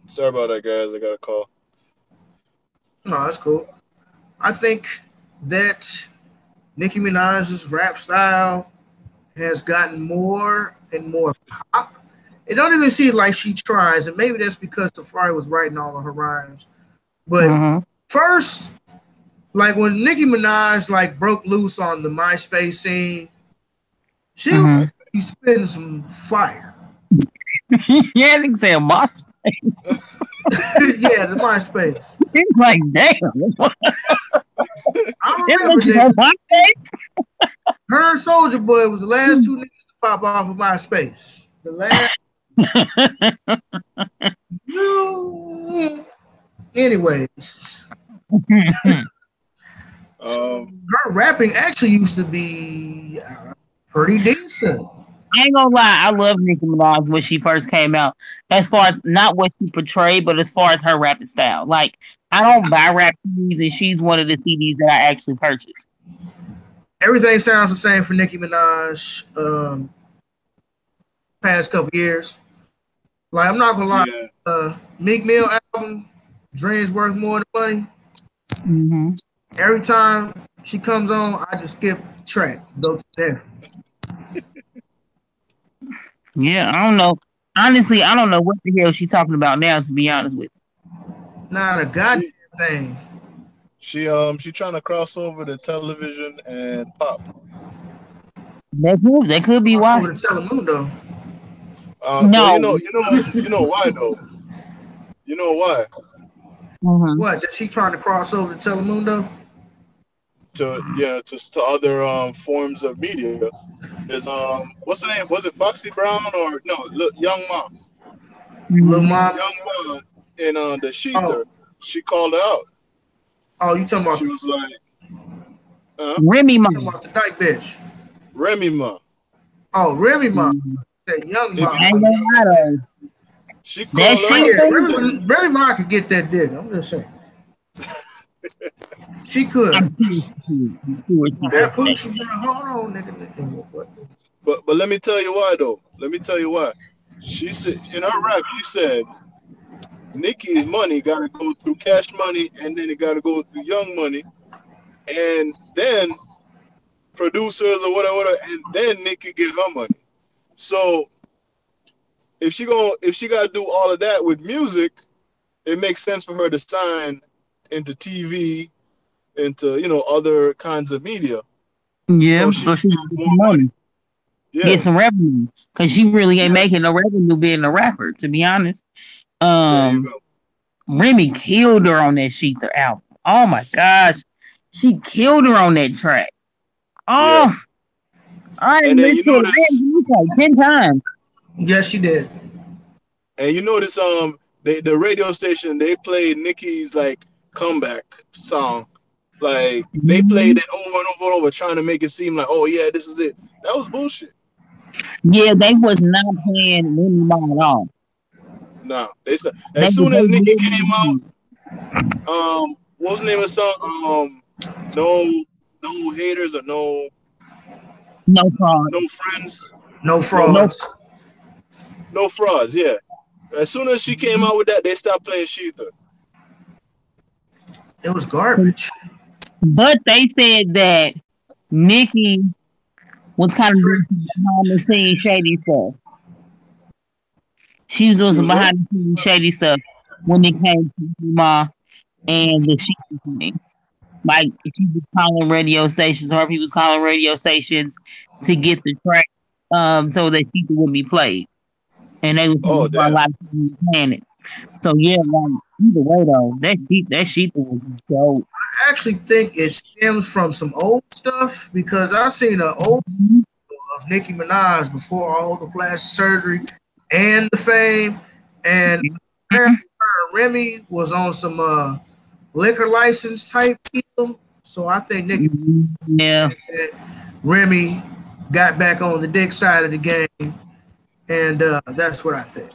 Sorry about that, guys. I got a call. No, that's cool. I think that Nicki Minaj's rap style has gotten more and more pop. It don't even seem like she tries, and maybe that's because Safari was writing all of her rhymes. But first, like when Nicki Minaj like broke loose on the MySpace scene, she was spitting some fire. Yeah, I think say MySpace. Yeah, the MySpace. It's like, damn. I remember that. Her and Soulja Boy was the last two niggas to pop off of MySpace. The last. No. Anyways. Her rapping actually used to be pretty decent. I ain't gonna lie, I love Nicki Minaj when she first came out. As far as not what she portrayed, but as far as her rapping style. Like, I don't buy rap CDs, and she's one of the CDs that I actually purchased. Everything sounds the same for Nicki Minaj. Past couple years, like I'm not gonna lie, Meek Mill album, Dreams Worth More Than Money. Every time she comes on, I just skip track. Go to death. Yeah, I don't know. Honestly, I don't know what the hell she's talking about now, to be honest with you. Not a goddamn thing. She trying to cross over to television and pop. That could be why. Over to Telemundo. No, you know why though. You know why? What? That she trying to cross over to Telemundo? To other forms of media. Is what's her name? Was it Foxy Brown or no? Young Mom. Lil Mom. Young Mom in the Sheether. She called her out. Oh, you talking about? She was like, Remy Ma. Talking about the dyke bitch. Remy Ma. Oh, Remy Ma. That Young Ma. She called her out. Remy Ma could get that dick. I'm just saying. She could. But let me tell you why though. Let me tell you why. She said in her rap, she said Nicki's money gotta go through Cash Money, and then it gotta go through Young Money, and then producers or whatever, and then Nicki get her money. So if she gotta do all of that with music, it makes sense for her to sign into TV, into other kinds of media. Yeah, so she gets more money. Yeah. Get some revenue, because she really ain't making no revenue being a rapper, to be honest. There you go. Remy killed her on that Sheether album. Oh my gosh, she killed her on that track. Oh, I didn't listen to it like 10 times. Yes, she did. And you notice, the radio station, they played Nicki's like comeback song. Like they played it over and over and over, trying to make it seem like, oh yeah, this is it. That was bullshit. Yeah, they was not playing Remy Ma at all. No, as soon as Nicki came out, what was the name of the song? No haters or no fraud. No friends. No frauds. No frauds, yeah. As soon as she came out with that, they stopped playing Sheether. It was garbage. But they said that Nicki was kind of doing behind the scenes shady stuff. She was doing some behind the scenes shady stuff when it came to Ma and the Sheether thing. Like if he was calling radio stations, or if he was calling radio stations to get the track so that Sheether would be played. And they was a lot of people playing it. So yeah, like either way though, that sheet was dope. I actually think it stems from some old stuff because I seen an old of Nikki Minaj before all the plastic surgery and the fame, and apparently her and Remy was on some liquor license type deal. So I think Nikki Yeah, and Remy got back on the dick side of the game, and that's what I think.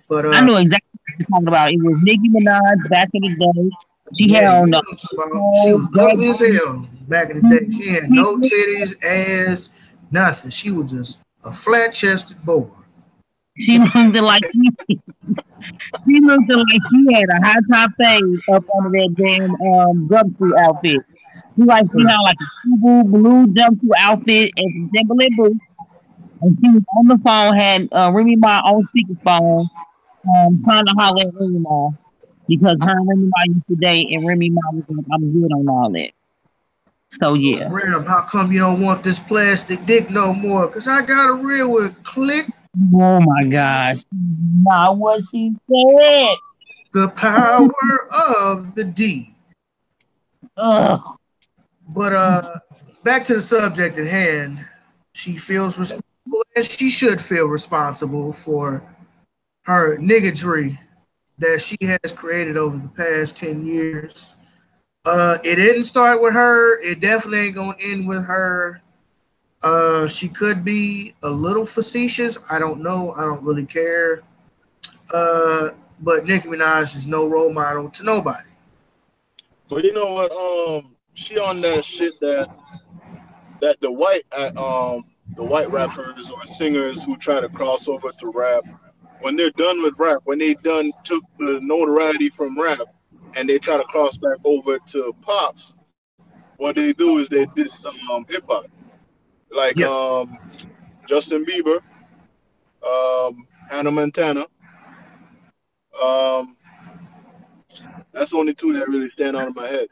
But I know exactly what you're talking about. It was Nicki Minaj back in the day. She had yeah, you on know the what I'm talking about. She whole was ugly as baggy. hell back in the day. She had no titties, ass, nothing. She was just a flat chested boy. She looked like she looked like she had a high top fade up under that damn jumpsuit outfit. She had like a blue jumpsuit outfit and some Timberland boots. And she was on the phone, had Remy Ma on speakerphone, trying to holler at Remy Ma because her and Remy Ma used to date, and Remy Ma was like, "I'm good on all that." So yeah. Ram, how come you don't want this plastic dick no more? Cause I got a real one. Click Oh my gosh. Not what she said. the power of the D. Ugh. But back to the subject at hand. She feels responsible, and she should feel responsible for her niggardry that she has created over the past 10 years. It didn't start with her. It definitely ain't gonna end with her. She could be a little facetious. I don't know. I don't really care. But Nicki Minaj is no role model to nobody. But you know what? She on that shit that the white rappers or singers who try to cross over to rap, when they're done with rap, when they done took the notoriety from rap and they try to cross back over to pop, what they do is they diss hip hop, like Yeah. Justin Bieber, Hannah Montana. Um, that's the only two that really stand out in my head.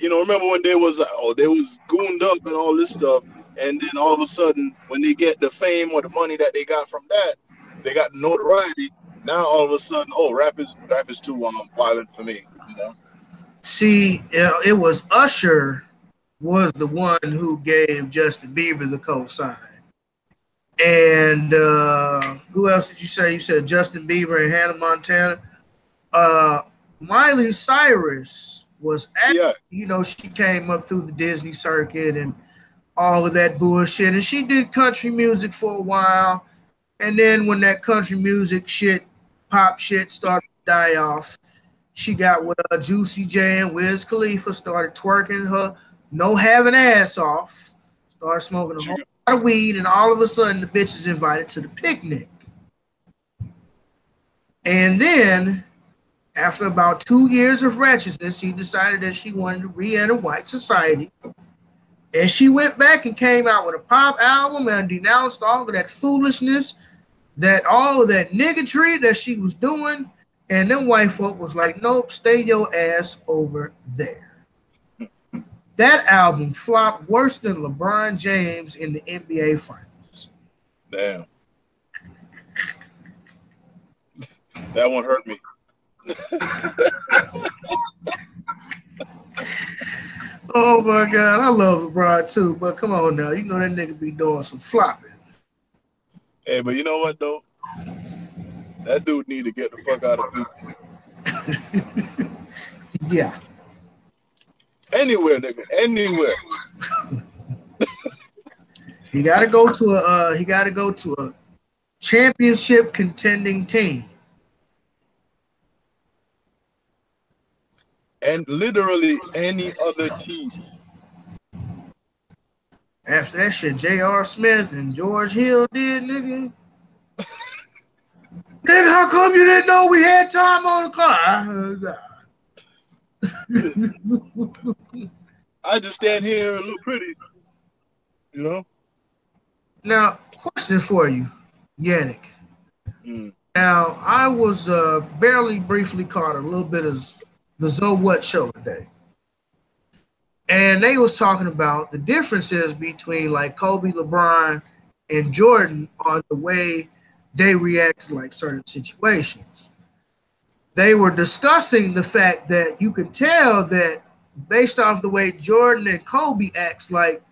Remember when they was gooned up and all this stuff, and then all of a sudden, when they get the fame or the money that they got from that, they got the notoriety. Now all of a sudden, oh, rap is too violent for me. See, it was Usher was the one who gave Justin Bieber the cosign. And who else did you say? You said Justin Bieber and Hannah Montana. Miley Cyrus was Yeah, she came up through the Disney circuit and all of that bullshit. And she did country music for a while. And then when that country music shit, pop shit started to die off, she got with Juicy J and Wiz Khalifa, started twerking her no having ass off, started smoking a whole lot of weed, and all of a sudden the bitch is invited to the picnic. And then, after about 2 years of wretchedness, she decided that she wanted to re-enter white society. And she went back and came out with a pop album and denounced all of that foolishness, all of that niggardry that she was doing. And then white folk was like, nope, stay your ass over there. That album flopped worse than LeBron James in the NBA Finals. damn, that one hurt me. Oh my God, I love LeBron too, but come on now, you know that nigga be doing some flopping. Hey, but you know what though? That dude need to get the fuck out of here. Yeah. Anywhere, nigga, anywhere. He gotta go to a championship contending team. And literally any other team. After that shit, J.R. Smith and George Hill did, nigga. Nigga, how come you didn't know we had time on the clock? I just stand here and look pretty, you know. Now, question for you, Yannick. Now, I was barely briefly caught a little bit of the So What show today. And they was talking about the differences between like Kobe, LeBron, and Jordan on the way they react to like certain situations. they were discussing the fact that you could tell that based off the way Jordan and Kobe acts, like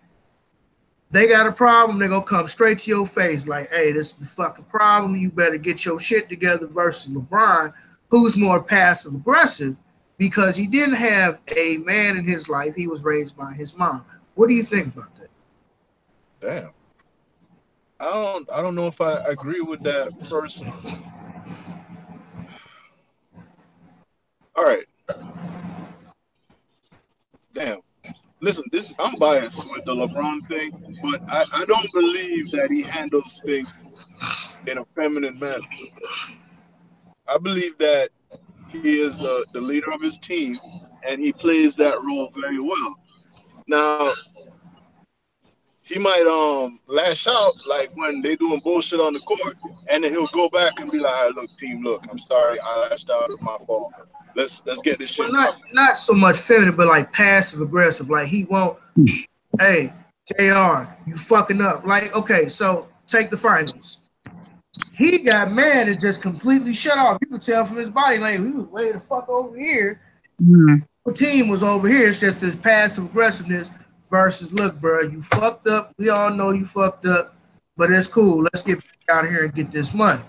they got a problem, they're gonna come straight to your face, like, hey, this is the fucking problem. You better get your shit together versus LeBron, who's more passive aggressive because he didn't have a man in his life. He was raised by his mom. What do you think about that? Damn. I don't know if I agree with that first. All right. Damn. Listen, I'm biased with the LeBron thing, but I don't believe that he handles things in a feminine manner. I believe that he is the leader of his team, and he plays that role very well. Now, he might lash out like when they doing bullshit on the court, and then he'll go back and be like, "All right, look, team, look, I'm sorry, I lashed out. It's my fault. Let's get this shit." Well, not so much feminine, but like passive aggressive. Like he won't. Hey, JR, you fucking up. Like, okay, so take the finals. He got mad and just completely shut off. You could tell from his body language, he was way the fuck over here. The team was over here. It's just his passive aggressiveness versus, look, bro, you fucked up. We all know you fucked up, but it's cool. Let's get out here and get this money.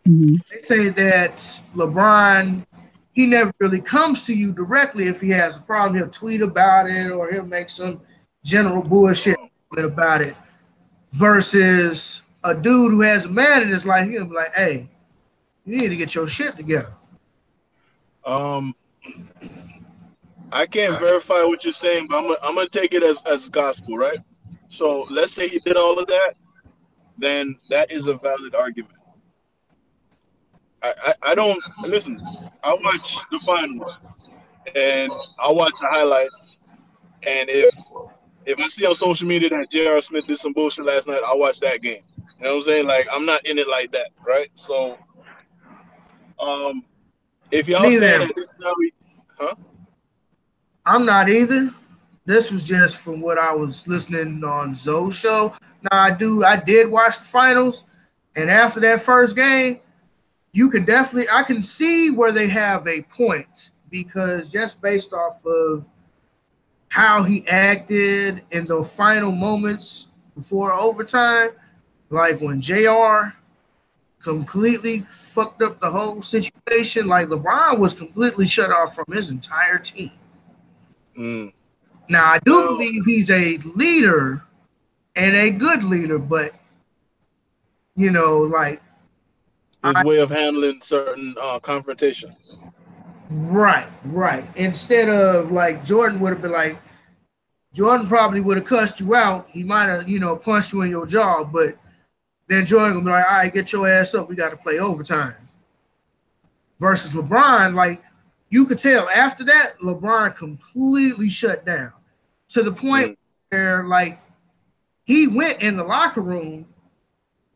They say that LeBron, he never really comes to you directly if he has a problem. He'll tweet about it or he'll make some general bullshit about it versus a dude who has a man in his life. He'll be like, hey, you need to get your shit together. I can't verify what you're saying, but I'm gonna take it as gospel, right? So let's say he did all of that, then that is a valid argument. I don't listen. I watch the finals and I watch the highlights, and if I see on social media that J.R. Smith did some bullshit last night, I'll watch that game. You know what I'm saying? Like, I'm not in it like that, right? So, if y'all saying that this is how we, I'm not either. This was just from what I was listening on Zoe's show. Now I did watch the finals, and after that first game, I can see where they have a point because just based off of how he acted in the final moments before overtime, like when JR completely fucked up the whole situation, like LeBron was completely shut off from his entire team. Now, I do believe he's a leader and a good leader, but, you know, like, his way of handling certain confrontation. Right. Instead of like Jordan would have been like, Jordan probably would have cussed you out. He might have, punched you in your jaw, but then Jordan would be like, all right, get your ass up. We got to play overtime. Versus LeBron, like, you could tell after that, LeBron completely shut down to the point where, like, he went in the locker room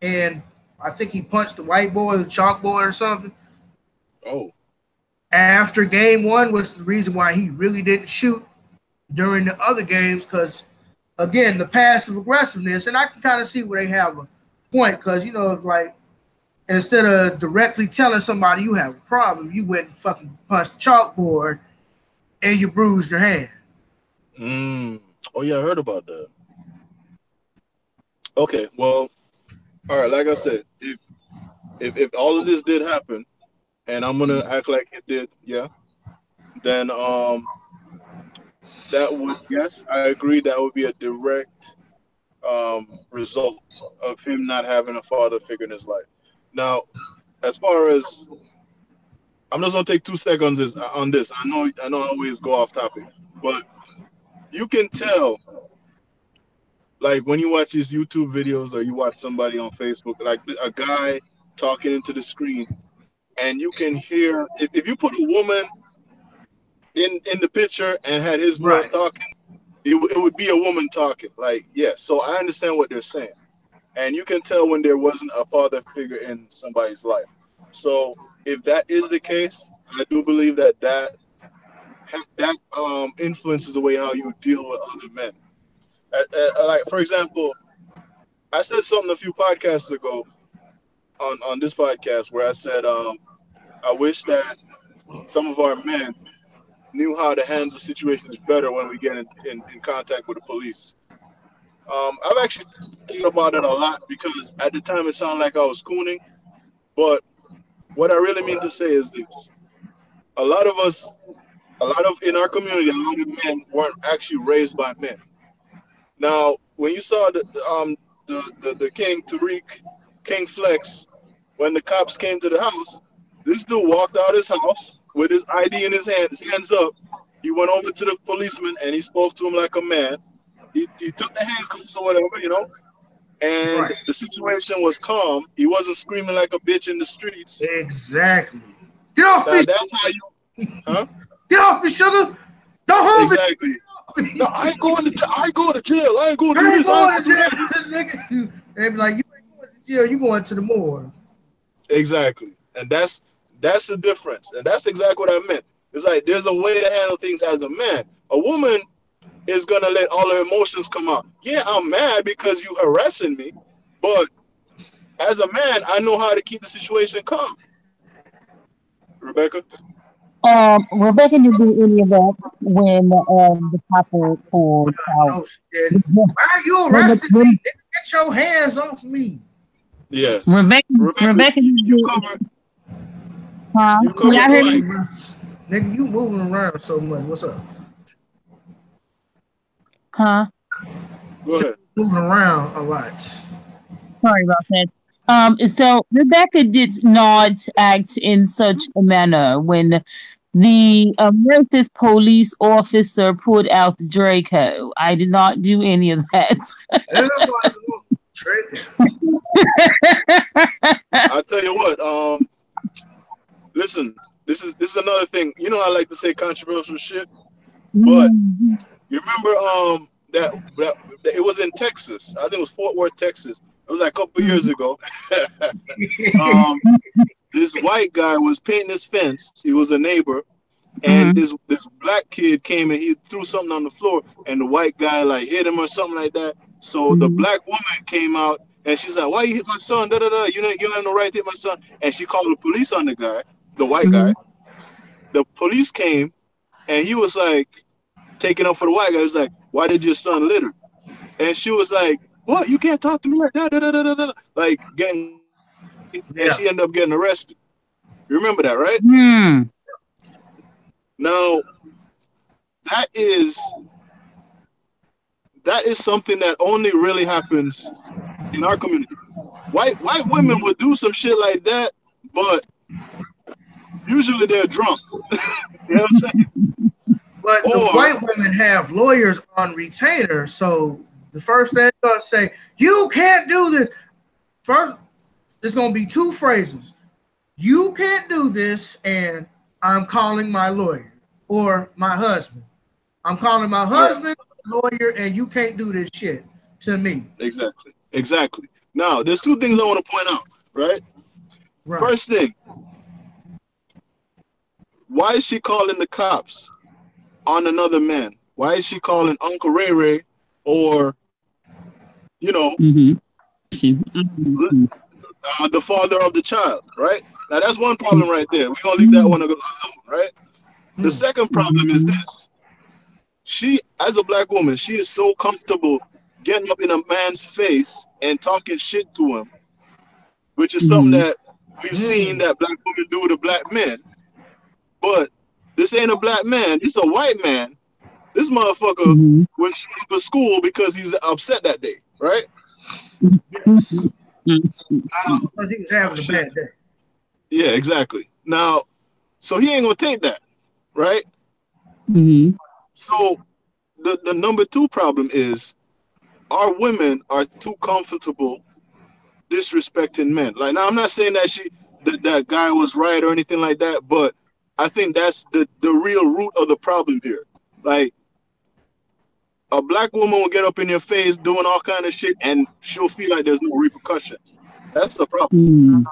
and I think he punched the whiteboard, the chalkboard or something. Oh. After game one was the reason why he really didn't shoot during the other games because, again, the passive aggressiveness, and I can kind of see where they have a point because, if, like, instead of directly telling somebody you have a problem, you went and fucking punched the chalkboard and you bruised your hand. Oh, yeah, I heard about that. Okay, well, all right, like I said, if all of this did happen, and I'm gonna act like it did, yeah, then that would, yes, I agree, that would be a direct result of him not having a father figure in his life. Now, as far as, I'm just gonna take 2 seconds on this. I know I always go off topic, but you can tell, like when you watch these YouTube videos or you watch somebody on Facebook, like a guy talking into the screen, and you can hear, if you put a woman in the picture and had his voice talking, it would be a woman talking. Like, yeah, so I understand what they're saying. And you can tell when there wasn't a father figure in somebody's life. So if that is the case, I do believe that influences the way how you deal with other men. Like, for example, I said something a few podcasts ago on this podcast where I said, I wish that some of our men knew how to handle situations better when we get in contact with the police. I've actually thought about it a lot because at the time it sounded like I was cooning, but what I really mean to say is this: a lot of us, in our community, a lot of men weren't actually raised by men. Now, when you saw the King Tariq, King Flex, when the cops came to the house, this dude walked out his house with his ID in his hands up. He went over to the policeman and he spoke to him like a man. He took the handcuffs or whatever, and Right. the situation was calm. He wasn't screaming like a bitch in the streets. Exactly. Get off Now, me! that's how you, huh? Get off me, sugar! Don't hold Exactly. me! No, I ain't going to jail. I ain't going to jail. I ain't going to do I ain't this. I going ain't to going jail, to do that. nigga. They be like, you ain't going to jail, you going to the morgue. Exactly. And that's the difference. And that's exactly what I meant. It's like there's a way to handle things as a man. A woman is gonna let all her emotions come out. Yeah, I'm mad because you harassing me, but as a man, I know how to keep the situation calm. Rebecca? Rebecca didn't do any of that when the copper pulled out. No, she didn't. Why are you arresting me? Nigga, get your hands off me. Yeah. Rebecca you covered. Huh? You covered Yeah, I heard the you. mic. Nigga, you moving around so much. What's up? Huh? Go ahead. Moving around a lot. Sorry about that. So Rebecca did not act in such a manner when the racist police officer pulled out the Draco. I did not do any of that. I'll tell you what. Listen, this is another thing. You know, I like to say controversial shit, but you remember that it was in Texas. I think it was Fort Worth, Texas. It was like a couple years ago. This white guy was painting his fence. He was a neighbor, and this black kid came and he threw something on the floor, and the white guy like hit him or something like that. So the black woman came out and she's like, "Why you hit my son? Da da da. You don't have no right to hit my son." And she called the police on the guy, the white guy. The police came, and he was like taking up for the white guy. He was like, "Why did your son litter?" And she was like, "What? You can't talk to me like that." Da, da, da, da, da. Like getting, and she ended up getting arrested. You remember that, right? Now, that is something that only really happens in our community. White women would do some shit like that, but usually they're drunk. You know what I'm saying? But the white women have lawyers on retainer, so the first thing they're gonna say, "You can't do this." First, there's gonna be two phrases: "You can't do this," and "I'm calling my lawyer," or "my husband. I'm calling my husband, lawyer, and you can't do this shit to me." Exactly. Now, there's two things I want to point out, right? First thing, why is she calling the cops on another man? Why is she calling Uncle Ray Ray or, the father of the child, right? Now, that's one problem right there. We're going to leave that one alone, right? The second problem is this. She, as a black woman, she is so comfortable getting up in a man's face and talking shit to him, which is something that we've seen that black women do to black men. But this ain't a black man. It's a white man. This motherfucker was shut up at school because he's upset that day, right? Yes. Because he was having a bad day. Yeah, exactly. Now, so he ain't gonna take that, right? So the number two problem is our women are too comfortable disrespecting men. Like, now I'm not saying that that guy was right or anything like that, but I think that's the real root of the problem here. Like, a black woman will get up in your face doing all kind of shit and she'll feel like there's no repercussions. That's the problem.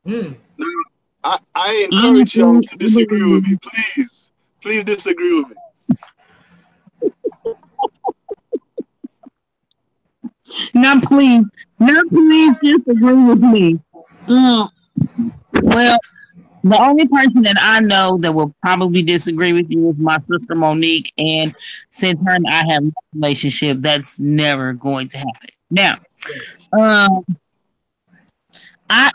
Now, I encourage y'all to disagree with me. Please disagree with me. Now, please disagree with me. Well, The only person that I know that will probably disagree with you is my sister Monique, and since her and I have a relationship, that's never going to happen. Now, um, I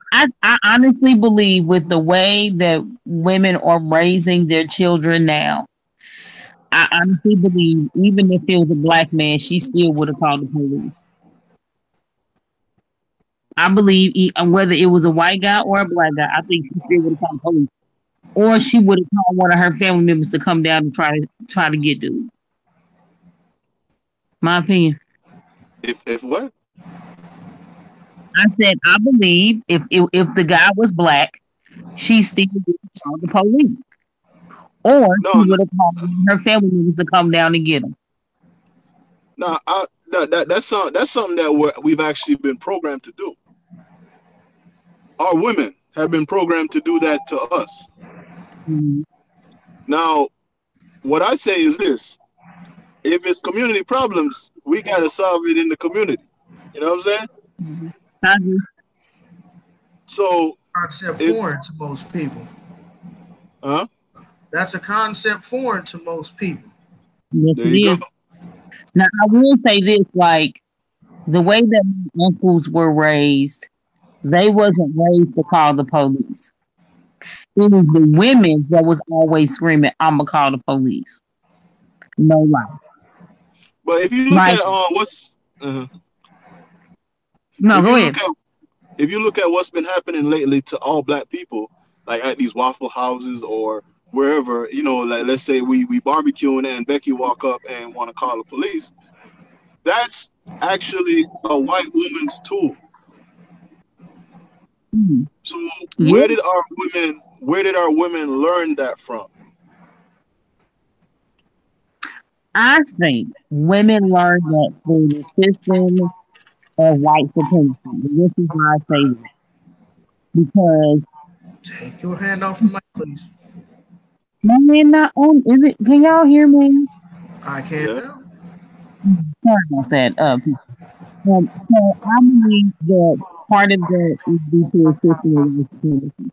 honestly believe with the way that women are raising their children now, I honestly believe even if it was a black man, she still would have called the police. I believe whether it was a white guy or a black guy, I think she still would have called the police, or she would have called one of her family members to come down and try to get dude. My opinion. If what? I said I believe if the guy was black, she still would have called the police, or she would have called her family members to come down and get him. No, that's something that we've actually been programmed to do. Our women have been programmed to do that to us. Mm-hmm. Now, what I say is this: if it's community problems, we gotta solve it in the community. You know what I'm saying? Mm-hmm. So, concept foreign to most people. Huh? That's a concept foreign to most people. Yes, there it you is. go. Now I will say this: like the way that my uncles were raised, they wasn't raised to call the police. It was the women that was always screaming, "I'm gonna call the police." No lie. But if you look Like, at what's no, if go you ahead. look at if you look at what's been happening lately to all black people, like at these Waffle Houses or wherever, you know, like let's say we barbecuing and Becky walk up and want to call the police, that's actually a white woman's tool. Mhm. So Yeah, where did our women learn that from? I think women learn that through the system of white supremacy. And this is why I say that because Take your hand off the mic, please. my man not on. Is it? Can y'all hear me? I can't Yeah. now. Sorry about that. So I believe that part of that is due to a system of white supremacy.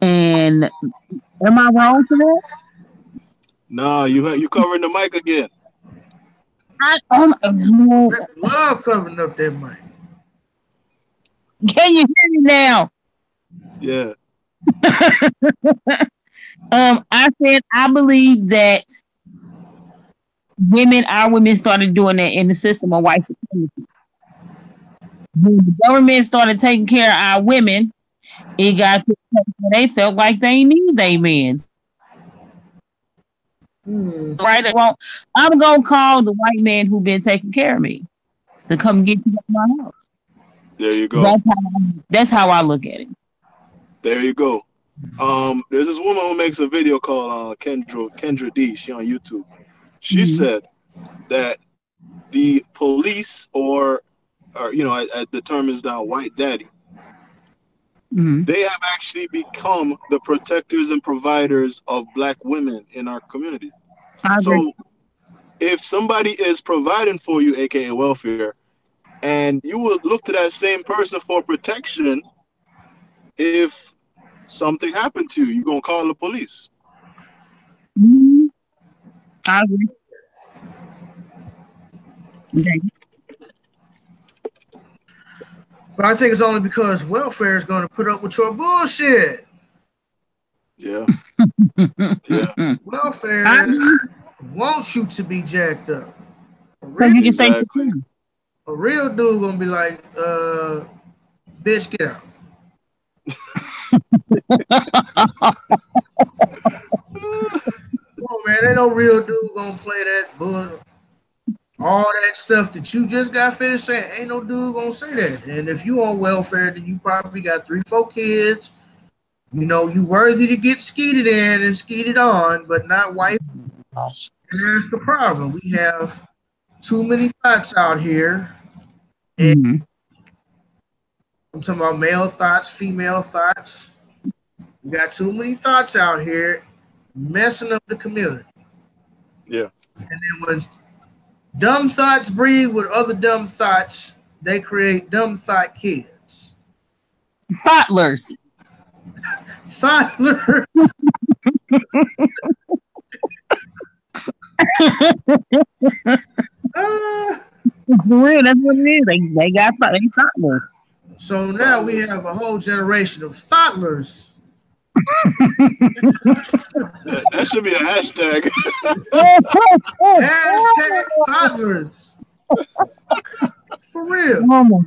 And am I wrong for that? Nah, you covering the mic again. Love covering up that mic. Can you hear me now? Yeah. I said I believe that our women started doing that in the system of white supremacy. When the government started taking care of our women, it got to the point where they felt like they need their men. Right or wrong, I'm gonna call the white man who been taking care of me to come get you at my house. There you go. That's how I look at it. There you go. There's this woman who makes a video called Kendra Dee. She on YouTube. She said that the police or you know, the term is now white daddy. They have actually become the protectors and providers of black women in our community. So if somebody is providing for you, aka welfare, and you would look to that same person for protection, if something happened to you, you're gonna call the police. I agree. Okay. But I think it's only because welfare is going to put up with your bullshit. Yeah. Yeah. Welfare wants you to be jacked up. Exactly. A real dude gonna be like, bitch, get out. Come on, man. Ain't no real dude gonna play that bull. All that stuff that you just got finished saying, ain't no dude gonna say that. And if you on welfare, then you probably got 3-4 kids. You know, you worthy to get skeeted in and skeeted on, but not white. And that's the problem. We have too many thoughts out here. And I'm talking about male thoughts, female thoughts. We got too many thoughts out here messing up the community. Yeah. And then when dumb thoughts breed with other dumb thoughts, they create dumb thought kids. Thoughtless. Toddlers. For real, that's what it is. They got toddlers. So now we have a whole generation of toddlers. That should be a hashtag. Hashtag toddlers. For real.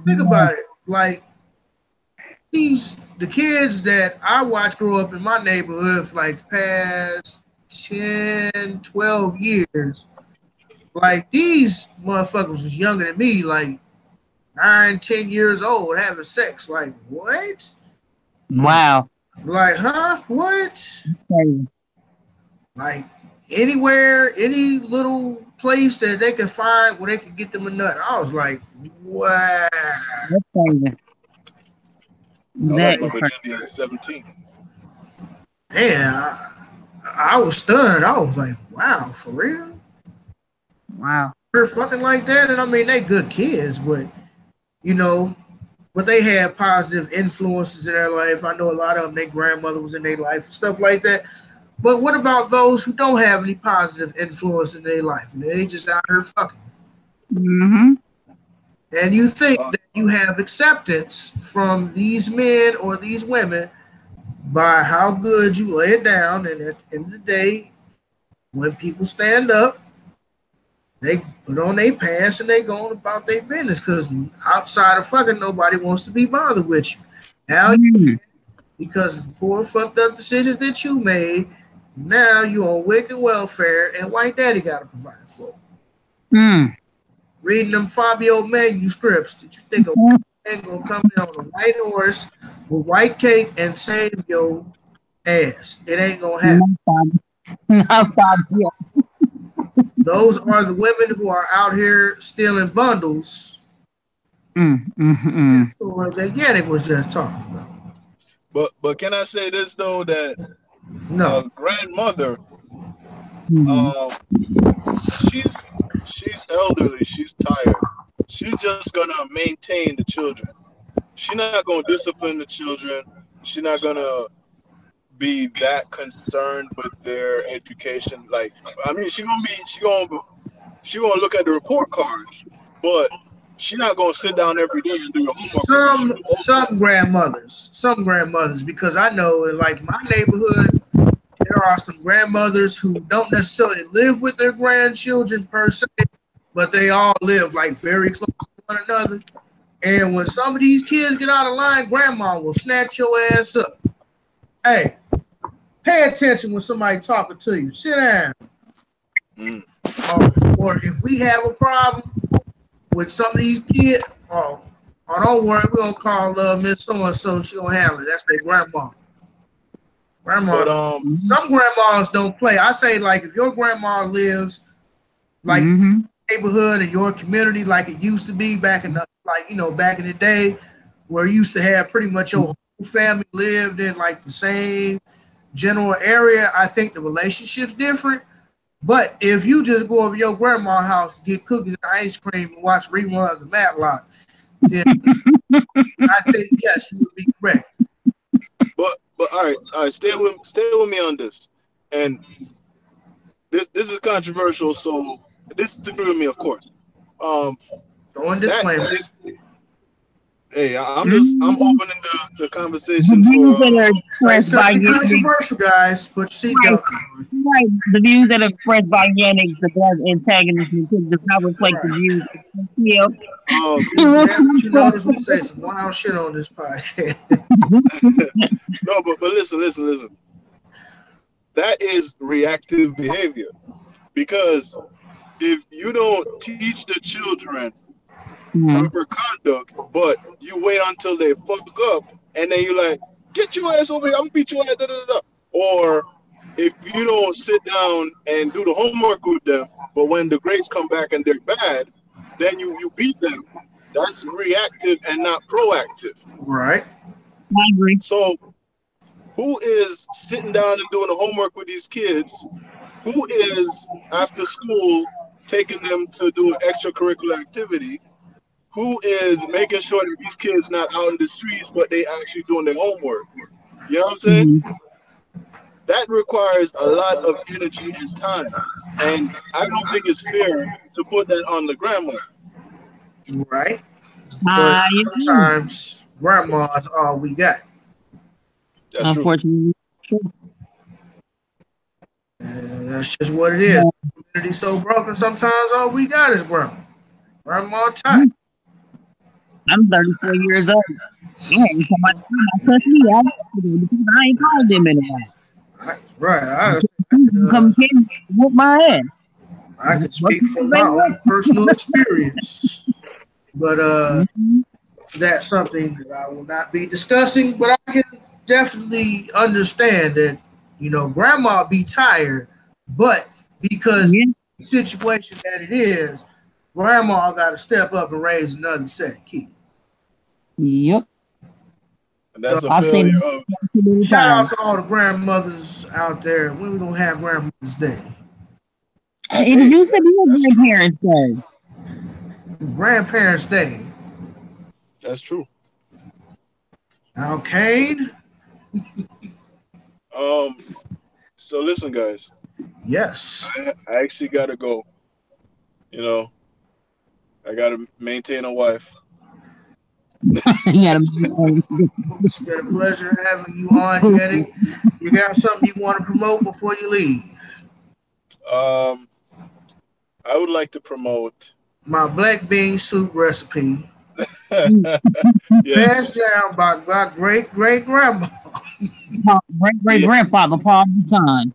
Think about it. Like, the kids that I watched grow up in my neighborhood for like past 10, 12 years, like these motherfuckers was younger than me, like 9, 10 years old having sex. Like, what? Wow. Like, huh? What? Like, anywhere, any little place that they could find where they could get them a nut. I was like, wow. That's crazy. I lost my virginity at 17. Man, I was stunned. I was like, wow, for real? Wow. They're fucking like that? And I mean, they good kids, but, you know, but they had positive influences in their life. I know a lot of them, their grandmother was in their life and stuff like that. But what about those who don't have any positive influence in their life? And they just out here fucking. Mm-hmm. And you think that you have acceptance from these men or these women by how good you lay it down. And at the end of the day, when people stand up, they put on their pants and they go about their business, because outside of fucking, nobody wants to be bothered with you. Now, because of the poor fucked up decisions that you made, now you on wicked welfare and white daddy got to provide for you. Reading them Fabio manuscripts, did you think a white man gonna come in on a white horse with white cake and save your ass? It ain't gonna happen. Those are the women who are out here stealing bundles. Or that Yannick was just talking about. But can I say this though, that grandmother, she's elderly, she's tired. She's just gonna maintain the children. She's not gonna discipline the children. She's not gonna be that concerned with their education. Like, I mean, she gonna look at the report cards, but she's not gonna sit down every day and do your homework. Some grandmothers, because I know in like my neighborhood, there are some grandmothers who don't necessarily live with their grandchildren per se, but they all live like very close to one another. And when some of these kids get out of line, grandma will snatch your ass up. Hey, pay attention when somebody talking to you. Sit down. Or if we have a problem with some of these kids, don't worry, we're going to call Miss So-and-so. She going to handle it. That's their grandma. Some grandmas don't play. I say, like, if your grandma lives like neighborhood in your community like it used to be back in the day, where you used to have pretty much your whole family lived in like the same general area, I think the relationship's different. But if you just go over your grandma's house, get cookies and ice cream and watch reruns of Matlock, then I think yes, you would be correct. But all right, stay with me on this. And this is controversial, so disagree with me, of course. Throwing disclaimers. Hey, I'm opening the conversation controversial, guys. Put your seatbelt on. Right. The views that are expressed by Yannick, the antagonist, does not reflect the views of you notice we say some wild shit on this podcast. No, but listen. That is reactive behavior, because if you don't teach the children proper conduct, but you wait until they fuck up and then you're like, get your ass over here, I'm gonna beat your ass, da, da, da. Or if you don't sit down and do the homework with them, but when the grades come back and they're bad, then you beat them. That's reactive and not proactive. Right. I agree. So who is sitting down and doing the homework with these kids? Who is after school taking them to do an extracurricular activity? Who is making sure that these kids not out in the streets, but they actually doing their homework? You know what I'm saying? That requires a lot of energy and time. And I don't think it's fair to put that on the grandmother. Right. But sometimes grandma's all we got. That's unfortunately. true. And that's just what it is. Yeah. The community's so broken, sometimes all we got is grandma. Grandma tight. I'm 34 years old. Yeah, somebody touch me, because I ain't called them in a while. Right. Some kid whoop my ass. I can speak from my own personal experience. But that's something that I will not be discussing. But I can definitely understand that, grandma be tired, but because the situation that it is, grandma got to step up and raise another set of kids. Yep. And that's a failure of. Shout out to all the grandmothers out there. When we gonna have Grandmother's Day? You said you were Grandparents' Day. Grandparents' Day. That's true. Now, Kane. So listen, guys. Yes. I actually gotta go. I gotta maintain a wife. It's been a pleasure having you on, Yannick. You got something you want to promote before you leave? I would like to promote my black bean soup recipe. Yes. Passed down by my great grandma. Great grandfather, Paul son.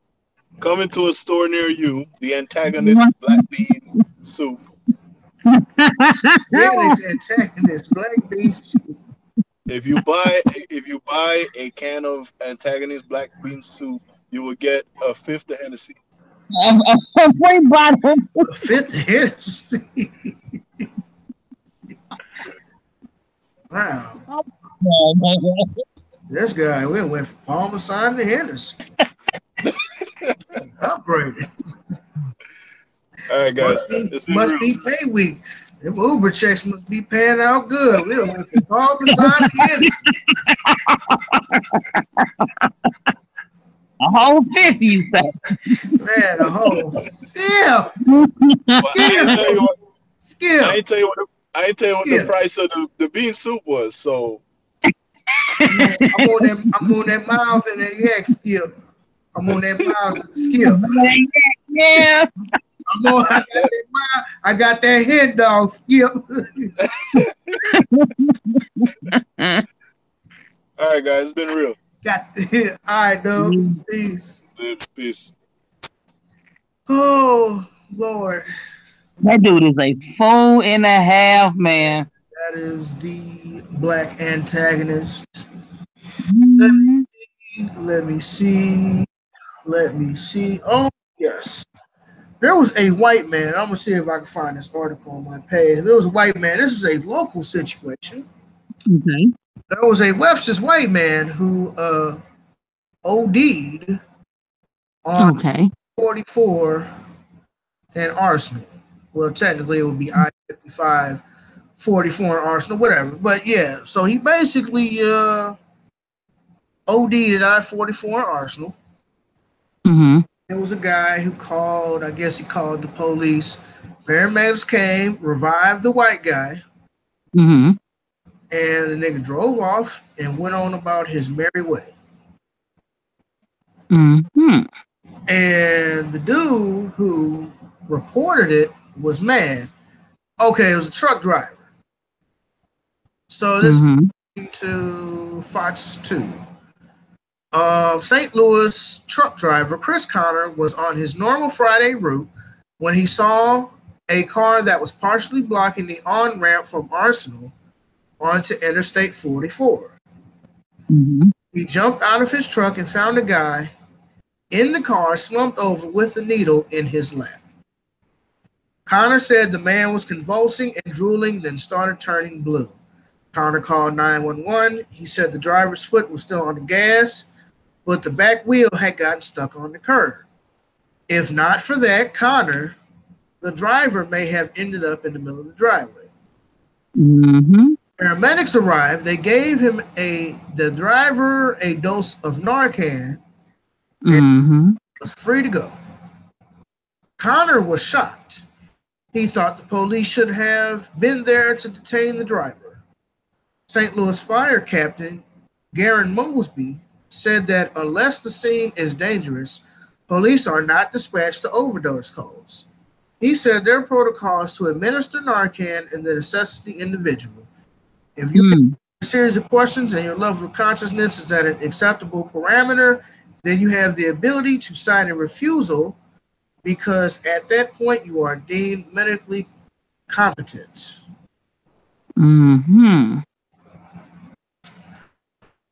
Coming to a store near you, the antagonist black bean soup. Yannick's antagonist black bean soup. If you buy a can of antagonist black bean soup, you will get a fifth of Hennessy. A fifth of Hennessy. Wow. This guy, we went from Parmesan to Hennessy. Upgraded. All right, guys. Must be pay week. Them Uber checks must be paying out good. We don't went from Parmesan to Hennessy. A whole fifth, you say? Man, a whole fifth. Skip. I ain't tell you what the price of the bean soup was. So I'm on that miles and that yak, Skip. I'm on that miles and Skip. Yeah. I got that head dog, Skip. All right, guys, it's been real. Got the hit. All right, dude. Peace. Peace. Oh, Lord. That dude is a 4.5, man. That is the black antagonist. Let me see. Oh, yes. There was a white man. I'm going to see if I can find this article on my page. There was a white man. This is a local situation. Okay. There was a Webster's white man who OD'd on 44 and Arsenal. Well, technically it would be I-55, 44 and Arsenal, whatever. But yeah, so he basically OD'd at I-44 and Arsenal. Mm-hmm. There was a guy who called, I guess he called the police. Paramedics came, revived the white guy. Mm-hmm. And the nigga drove off and went on about his merry way. Mm-hmm. And the dude who reported it was mad. Okay, it was a truck driver. So this is to Fox 2. St. Louis truck driver Chris Connor was on his normal Friday route when he saw a car that was partially blocking the on-ramp from Arsenal onto Interstate 44. Mm-hmm. He jumped out of his truck and found a guy in the car slumped over with a needle in his lap. Connor said the man was convulsing and drooling, then started turning blue. Connor called 911. He said the driver's foot was still on the gas, but the back wheel had gotten stuck on the curb. If not for that, Connor, the driver, may have ended up in the middle of the driveway. Mm-hmm. Paramedics arrived. They gave the driver a dose of Narcan and was free to go. Connor was shocked. He thought the police should have been there to detain the driver. St. Louis Fire Captain Garen Mosby said that unless the scene is dangerous, police are not dispatched to overdose calls. He said their protocol is to administer Narcan and then assess the individual. If you have a series of questions and your level of consciousness is at an acceptable parameter, then you have the ability to sign a refusal, because at that point you are deemed medically competent.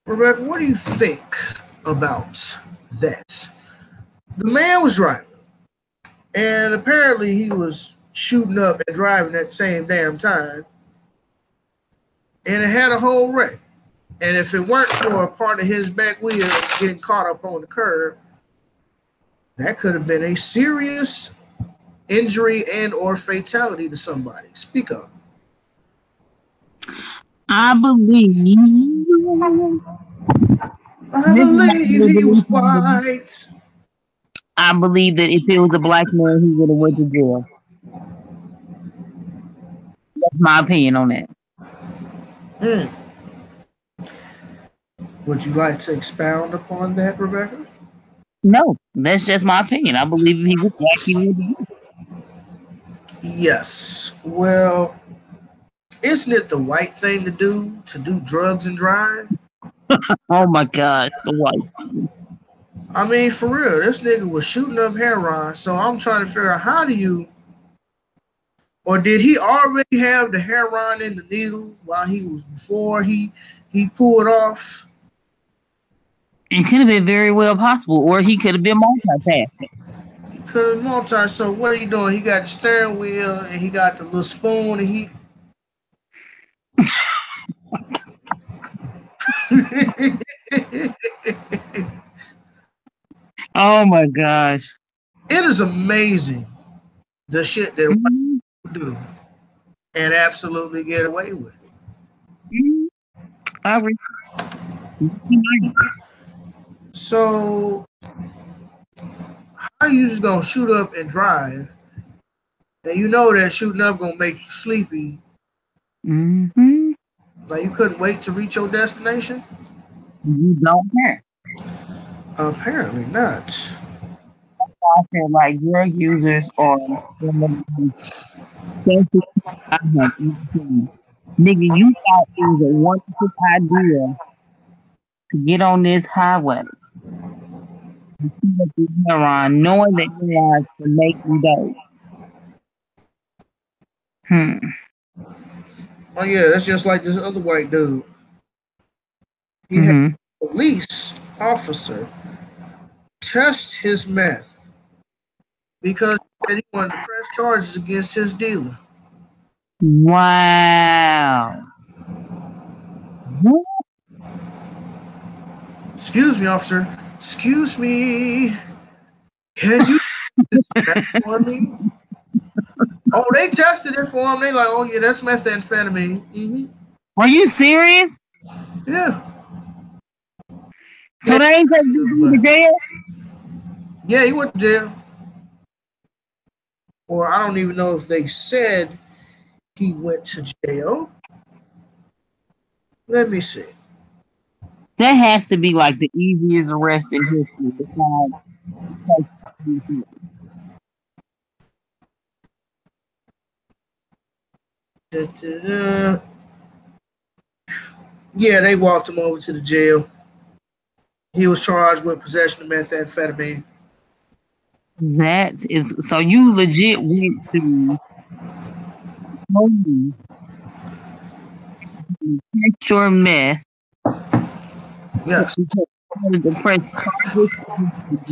Rebecca, what do you think about that? The man was driving, and apparently he was shooting up and driving at the same damn time, and it had a whole wreck. And if it weren't for a part of his back wheel getting caught up on the curb, that could have been a serious injury and or fatality to somebody. Speak up. I believe he was white. I believe that if it was a black man, he would have went to jail. That's my opinion on that. Would you like to expound upon that, Rebecca? No, that's just my opinion. I believe if he was black, he would be. Yes. Well, isn't it the white thing to do drugs and drive? Oh my God, the white. I mean, for real, this nigga was shooting up heroin. So I'm trying to figure out, how do you, or did he already have the heroin in the needle before he pulled off? It could have been very well possible, or he could have been multitasking. He could have So what are you doing? He got the steering wheel and he got the little spoon and he. Oh my gosh! It is amazing the shit that white people do and absolutely get away with it. I agree. So, how are you just gonna shoot up and drive, and you know that shooting up gonna make you sleepy? Like you couldn't wait to reach your destination? You don't care. Apparently not. I feel like drug users are nigga, you thought it was a wonderful idea to get on this highway, knowing that neurons can make you dope. Oh yeah, that's just like this other white dude. He had a police officer test his meth because he wanted to press charges against his dealer. Wow. What? Excuse me, officer. Excuse me. Can you test this meth for me? Oh, they tested it for him. They like, oh yeah, that's methamphetamine. Are you serious? Yeah. So they ain't taking him to jail? Yeah, he went to jail. Or I don't even know if they said he went to jail. Let me see. That has to be like the easiest arrest in history. Yeah, they walked him over to the jail. He was charged with possession of methamphetamine. That is so. You legit went to test your meth. Yes. Excuse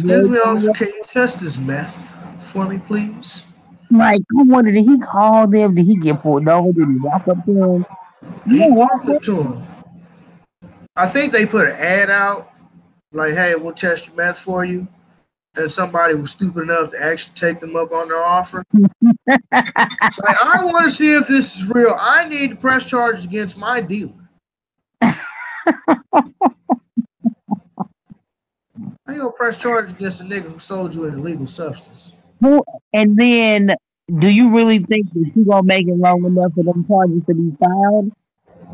me, officer, can you test this meth for me, please? Like, I wonder, did he call them? Did he get pulled over? Did he walk up to him? He walked up to him. I think they put an ad out, like, hey, we'll test your meth for you. and somebody was stupid enough to actually take them up on their offer. It's like, I want to see if this is real. I need to press charges against my dealer. I ain't gonna press charges against a nigga who sold you an illegal substance. And then, do you really think that you gonna make it long enough for them charges to be filed?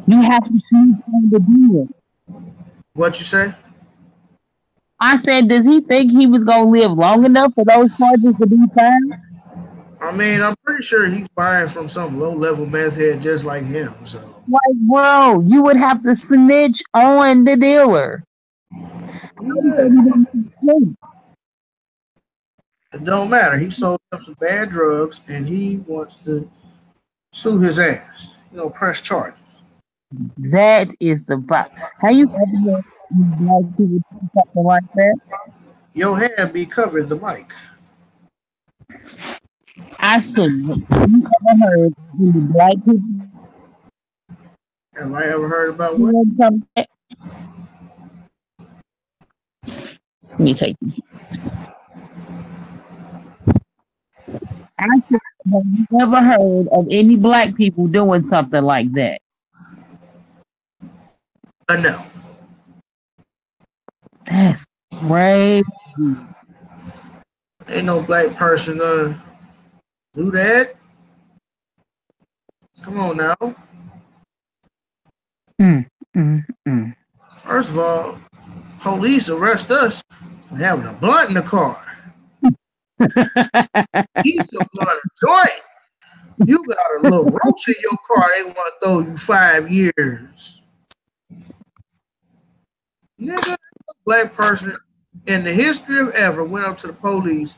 You have to see on the deal. What you say? I said, does he think he was gonna live long enough for those charges to be filed? I mean, I'm pretty sure he's buying from some low-level meth head just like him. So, like, bro, you would have to snitch on the dealer. It don't matter. He sold him some bad drugs, and he wants to sue his ass. Press charges. That is the vibe. How you ever heard black people do something like that? Your hand be covering the mic. I said, you ever heard any black people? Have I ever heard about what? Let me take this. I said, have you ever heard of any black people doing something like that? No. That's crazy. Ain't no black person gonna do that. Come on now. First of all, police arrest us for having a blunt in the car. He's a blunt joint. You got a little roach in your car, they want to throw you 5 years. Nigga, black person in the history of ever went up to the police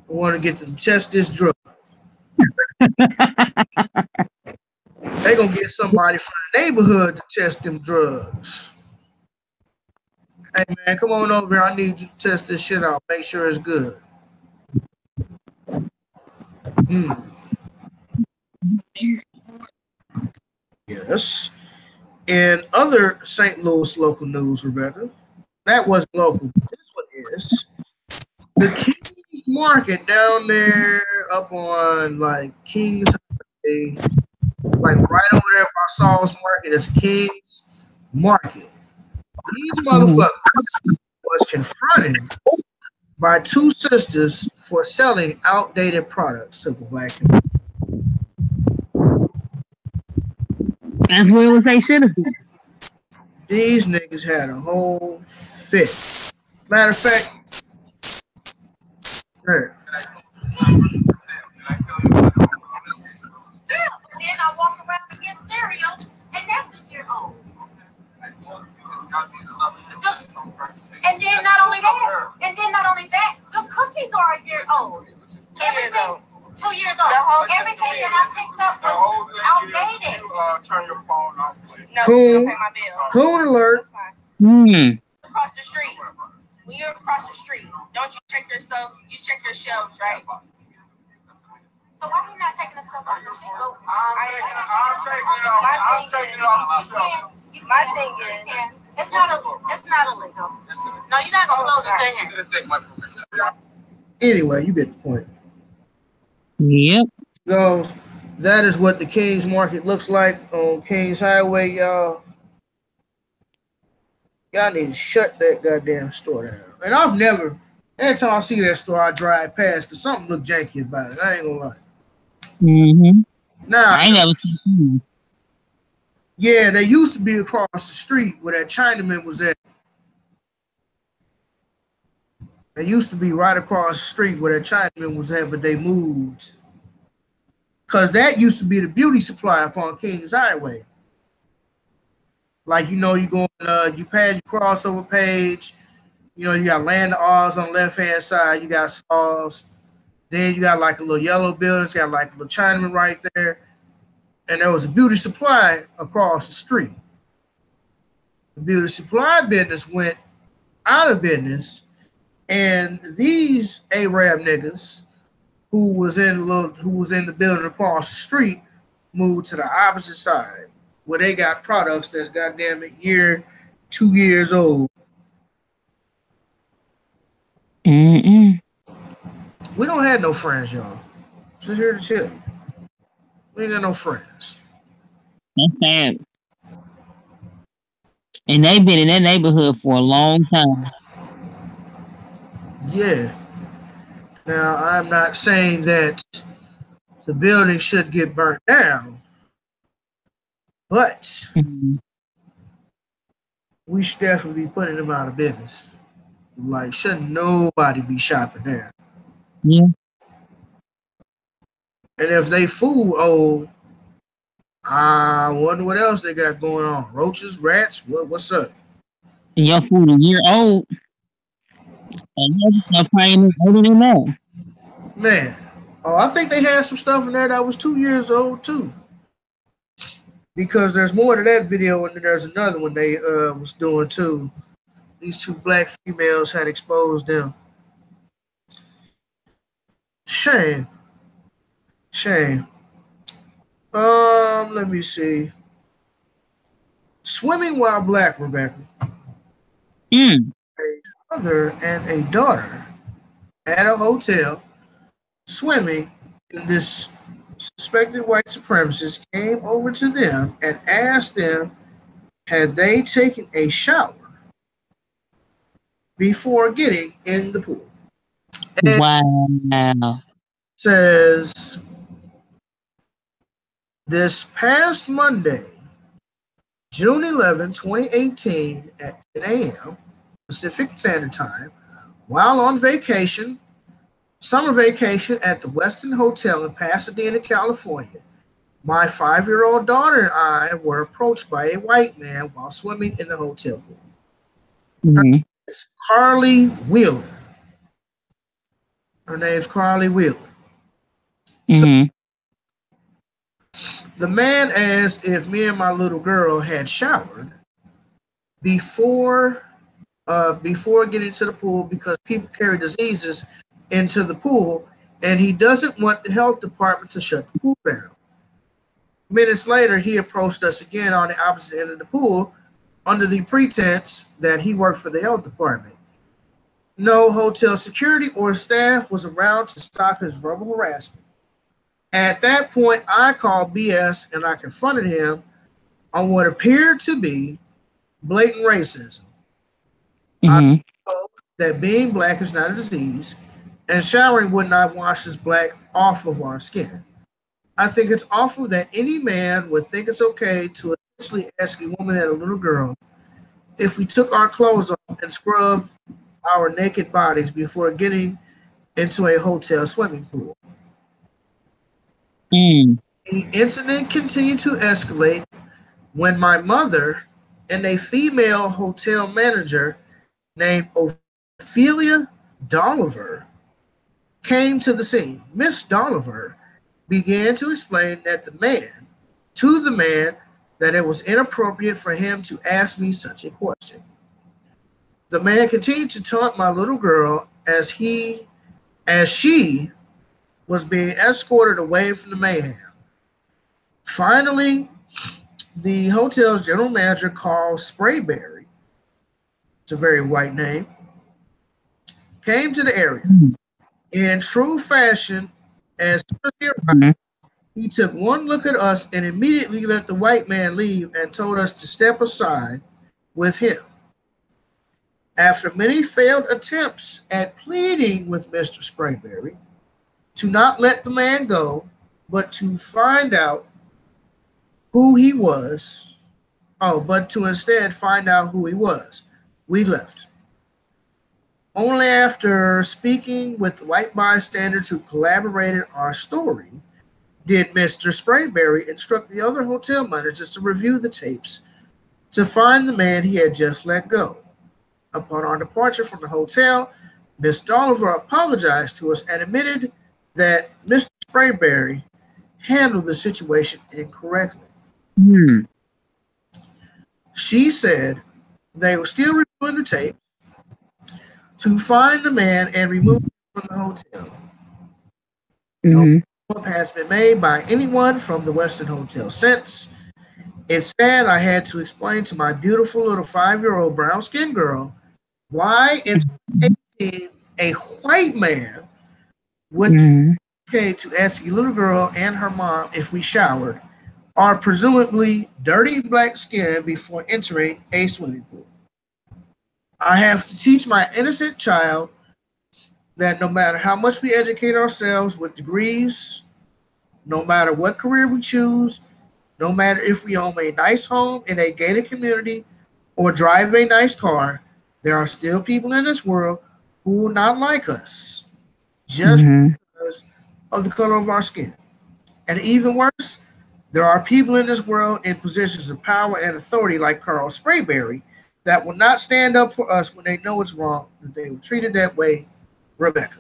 and wanted to get them to test this drug. They gonna get somebody from the neighborhood to test them drugs. Hey man, come on over here. I need you to test this shit out. Make sure it's good. Yes. In other St. Louis local news, Rebecca, that wasn't local. This one is. The King's Market down there up on like King's Highway, like right over there by Saul's Market, it's King's Market. These motherfuckers was confronted by two sisters for selling outdated products to the black community. That's what they should have done. These niggas had a whole fit. Matter of fact, here. Then I walk around and get cereal, and that's a year old. And then not only that, the cookies are a year old. 2 years old. 2 years old. Everything that I picked up was outdated. Turn your phone off. No, you pay my bill. Coon alert. Across the street. When you're across the street, don't you check your stuff? You check your shelves, right? So why are you not taking the stuff off the shelf? I'm taking it off the shelf. My thing is, it's not illegal. No, you're not gonna close it in. Anyway, you get the point. Yep. So that is what the King's Market looks like on King's Highway, y'all. Y'all need to shut that goddamn store down. And I've never, every time I see that store, I drive past because something look janky about it. I ain't gonna lie. Now, I ain't never seen. Yeah, they used to be across the street where that Chinaman was at. They used to be right across the street where that Chinaman was at, but they moved. Because that used to be the beauty supply up on King's Highway. Like, you go on, you pass your crossover page, you got Land of Oz on the left-hand side, you got Saws, then you got like a little yellow building, it's got like a little Chinaman right there, and there was a beauty supply across the street. The beauty supply business went out of business, and these Arab niggas who was in the building across the street moved to the opposite side, where they got products that's goddamn a year, 2 years old. Mm-mm. We don't have no friends, y'all. Just here to chill. We ain't got no friends. That's sad. And they've been in that neighborhood for a long time. Yeah. Now, I'm not saying that the building should get burnt down, but Mm-hmm. we should definitely be putting them out of business. Like, shouldn't nobody be shopping there? Yeah. And if they food old, I wonder what else they got going on. Roaches, rats, what's up? And your food a year old. And your stuff probably older than that. Man. Oh, I think they had some stuff in there that was 2 years old too. Because there's more to that video, and then there's another one they was doing too. These two black females had exposed them. Shame. Let me see. Swimming while black, Rebecca. Mm. A mother and a daughter at a hotel swimming, and this suspected white supremacist came over to them and asked them had they taken a shower before getting in the pool. And Wow. says this past Monday, June 11, 2018, at 10 a.m. Pacific Standard Time, while on vacation, summer vacation at the Westin Hotel in Pasadena, California, my 5-year-old daughter and I were approached by a white man while swimming in the hotel pool. Mm-hmm. It's Carly Wheeler. Her name's Carly Wheeler. Mm-hmm. The man asked if me and my little girl had showered before getting to the pool because people carry diseases into the pool, and he doesn't want the health department to shut the pool down. Minutes later, he approached us again on the opposite end of the pool under the pretense that he worked for the health department. No hotel security or staff was around to stop his verbal harassment. At that point, I called BS and I confronted him on what appeared to be blatant racism. Mm-hmm. I told that being black is not a disease and showering would not wash us black off of our skin. I think it's awful that any man would think it's okay to essentially ask a woman and a little girl if we took our clothes off and scrubbed our naked bodies before getting into a hotel swimming pool. Mm. The incident continued to escalate when my mother and a female hotel manager named Ophelia Dolliver came to the scene. Miss Dolliver began to explain that to the man that it was inappropriate for him to ask me such a question. The man continued to taunt my little girl as she was being escorted away from the mayhem. Finally, the hotel's general manager, Carl Sprayberry, it's a very white name, came to the area. In true fashion, as soon as he arrived, he took one look at us and immediately let the white man leave and told us to step aside with him. After many failed attempts at pleading with Mr. Sprayberry to not let the man go, but to find out who he was, but to instead find out who he was, we left. Only after speaking with the white bystanders who collaborated our story did Mr. Sprayberry instruct the other hotel managers to review the tapes to find the man he had just let go. Upon our departure from the hotel, Miss Dolliver apologized to us and admitted that Mr. Sprayberry handled the situation incorrectly. Mm. She said they were still reviewing the tape to find the man and remove him from the hotel. Mm-hmm. No follow-up has been made by anyone from the Westin Hotel since. It's sad I had to explain to my beautiful little 5-year-old brown-skinned girl why in 2018 a white man would okay to ask a little girl and her mom if we showered our presumably dirty black skin before entering a swimming pool. I have to teach my innocent child that no matter how much we educate ourselves with degrees, no matter what career we choose, no matter if we own a nice home in a gated community or drive a nice car, there are still people in this world who will not like us just because of the color of our skin. And even worse, there are people in this world in positions of power and authority like Carl Sprayberry that will not stand up for us when they know it's wrong, that they were treated that way, Rebecca.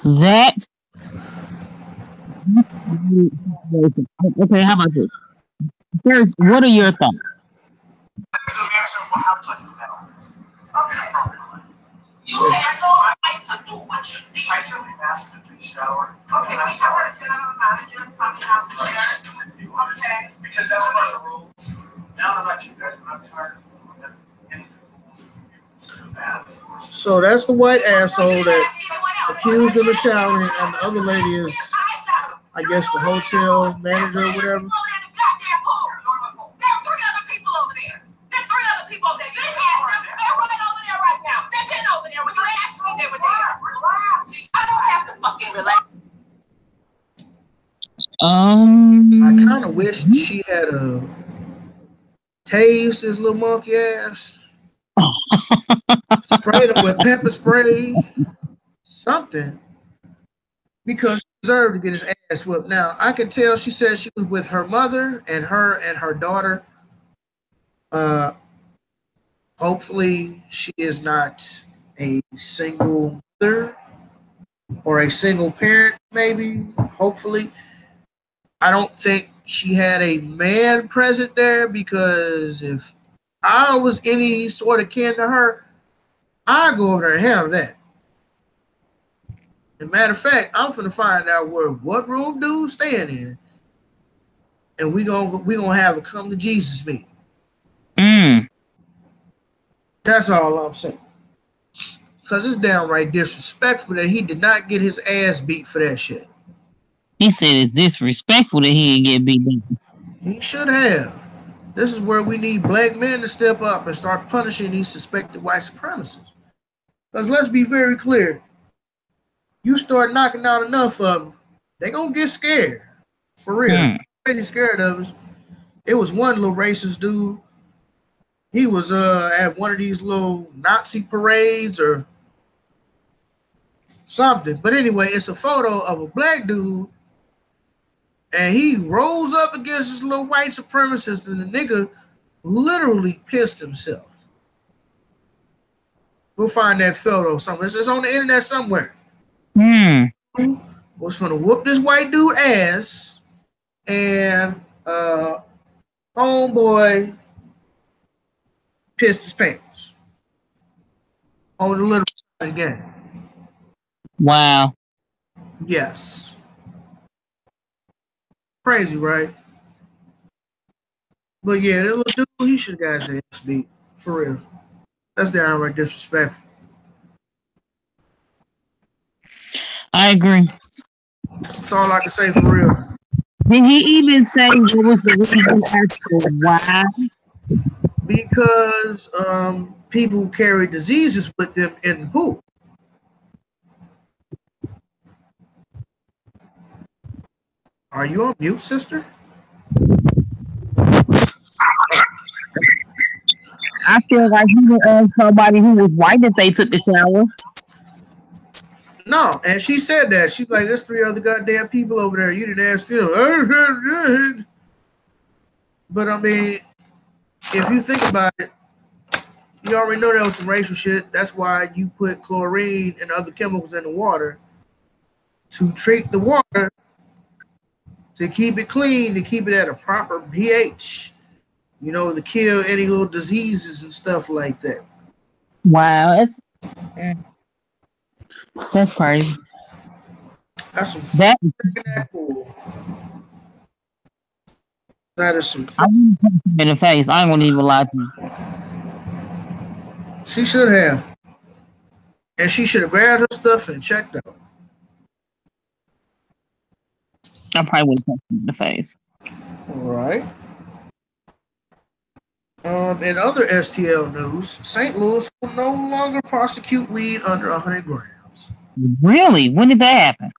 That's okay. How about this? First, what are your thoughts? You have no right to do what you did. I simply asked to be showered. Okay, we showered and I'm a manager. I'm out there. Okay. Because that's one of the rules. Now I'm not you guys, but I'm tired of anything. So that's the white asshole that accused him of showering, and the other lady is, I guess, the hotel manager or whatever. I kind of wish she had tased his little monkey ass, sprayed him with pepper spray, something, because he deserved to get his ass whipped. Now I could tell she said she was with her mother and her daughter. Hopefully she is not a single mother or a single parent. Maybe, hopefully. I don't think she had a man present there, because if I was any sort of kin to her, I'd go over there and handle that. As a matter of fact, I'm finna find out what room dude's staying in, and we gonna have a come to Jesus meeting. That's all I'm saying. Because it's downright disrespectful that he did not get his ass beat for that shit. He said it's disrespectful that he didn't get beat down. He should have. This is where we need black men to step up and start punishing these suspected white supremacists. Because let's be very clear. You start knocking out enough of them, they going to get scared. For real. They're scared of us. It was one little racist dude. He was at one of these little Nazi parades or something. But anyway, it's a photo of a black dude, and he rolls up against this little white supremacist, and the nigga literally pissed himself. We'll find that photo somewhere. It's on the internet somewhere. Was gonna whoop this white dude ass, and homeboy pissed his pants on the little again. Wow. Yes. Crazy, right? But yeah, that little dude, he should have got his ass beat. For real. That's downright disrespectful. I agree. That's all I can say, for real. Did he even say what was the reason as to why? Because people carry diseases with them in the pool. Are you on mute, sister? I feel like he would ask somebody who was white if they took the shower. No, and she said that. She's like, there's 3 other goddamn people over there. You didn't ask them. But I mean, if you think about it, you already know that was some racial shit. That's why you put chlorine and other chemicals in the water to treat the water, to keep it clean, to keep it at a proper pH, you know, to kill any little diseases and stuff like that. Wow, that's crazy. That's some that cool. That is some. I didn't punch him in the face. I ain't gonna even lie to you. She should have, and she should have grabbed her stuff and checked out. I probably would have punched him in the face. All right. In other STL news, St. Louis will no longer prosecute weed under 100 grams. Really? When did that happen?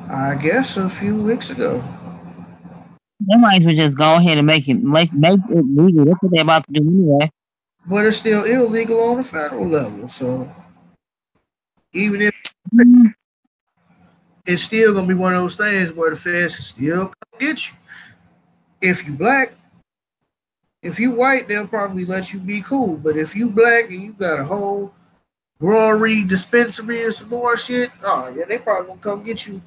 I guess a few weeks ago. They might as well just go ahead and make it legal. That's what they're about to do anyway. But it's still illegal on the federal level. So even if it's still gonna be one of those things where the feds can still come get you. If you black, if you white, they'll probably let you be cool. But if you black and you got a whole brewery, dispensary, and some more shit, oh yeah, they probably gonna come get you.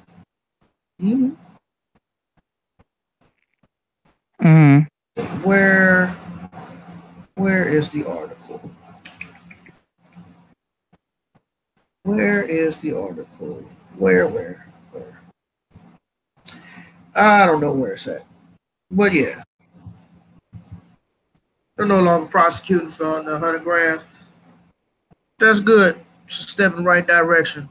Mm-hmm. Mm-hmm. Where is the article? Where is the article? Where? I don't know where it's at. But yeah. They're no longer prosecuting for under 100 grand. That's good. It's a step in the right direction.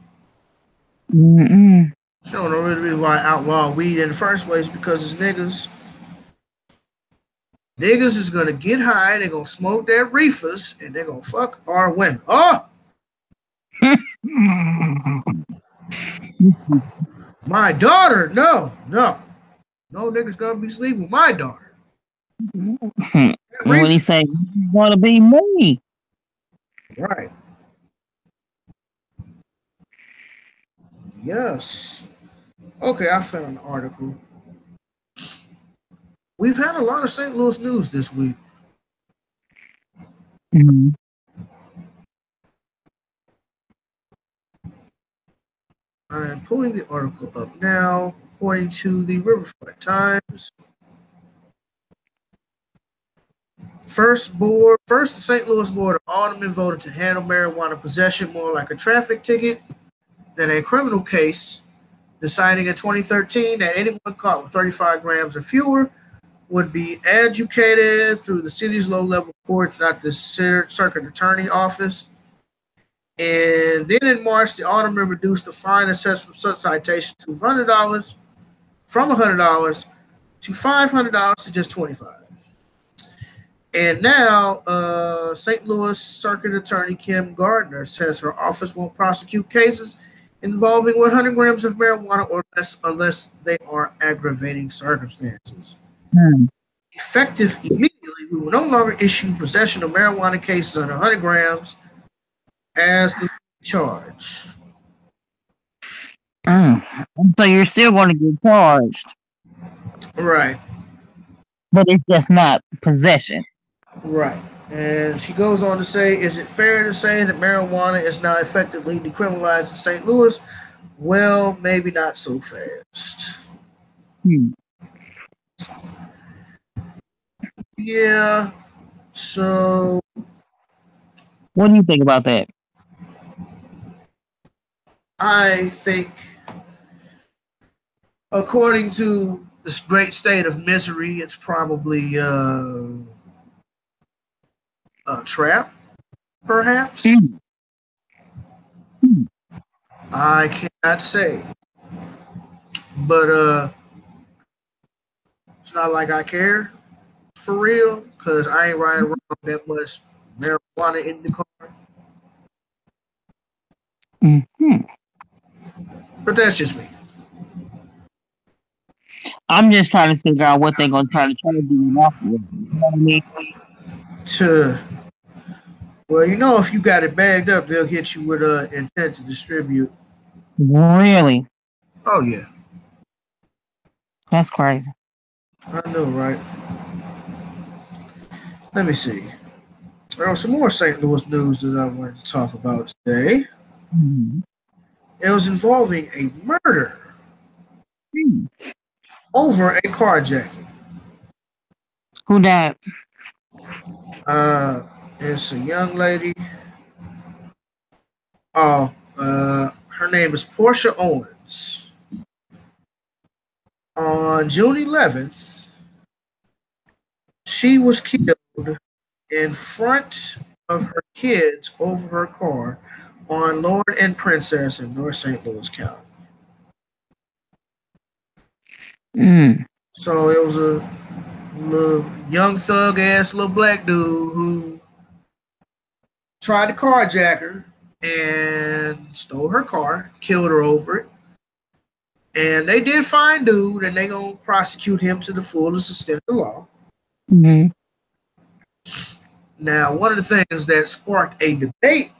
Mm-mm. So I don't know really why outlaw weed in the first place, because it's niggas. Niggas is gonna get high, they're gonna smoke their reefers, and they're gonna fuck our women. Oh! My daughter, no niggas gonna be sleeping with my daughter. When he say, "You wanna be me?" Right. Yes. Okay, I found an article. We've had a lot of St. Louis news this week. Mm-hmm. I am pulling the article up now. According to the Riverfront Times, first St. Louis Board of Aldermen voted to handle marijuana possession more like a traffic ticket than a criminal case, deciding in 2013 that anyone caught with 35 grams or fewer would be educated through the city's low-level courts at the circuit attorney office. And then in March, the alderman reduced the fine assessed from such citation to $100 from $100 to $500 to just $25. And now, St. Louis Circuit Attorney Kim Gardner says her office won't prosecute cases involving 100 grams of marijuana or less unless they are aggravating circumstances. Effective immediately, we will no longer issue possession of marijuana cases under 100 grams as the charge. So you're still going to get charged. Right. But it's just not possession. Right. And she goes on to say, is it fair to say that marijuana is now effectively decriminalized in St. Louis? Well, maybe not so fast. Yeah. So what do you think about that? I think, according to this great state of misery, it's probably a trap, perhaps. I cannot say. But it's not like I care for real, because I ain't riding around that much marijuana in the car. But that's just me. I'm just trying to figure out what they're going to try to do. You know what I mean? Well, you know, if you got it bagged up, they'll hit you with intent to distribute. Really? Oh, yeah. That's crazy. I know, right? Let me see. There are some more St. Louis news that I wanted to talk about today. It was involving a murder over a carjacking. Who died? It's a young lady. Her name is Portia Owens. On June 11th, She was killed in front of her kids over her car on Lord and Princess in North St. Louis County. So it was a little young thug ass little black dude who tried to carjack her and stole her car, killed her over it. And they did find dude, and they gonna prosecute him to the fullest extent of the law. Now, one of the things that sparked a debate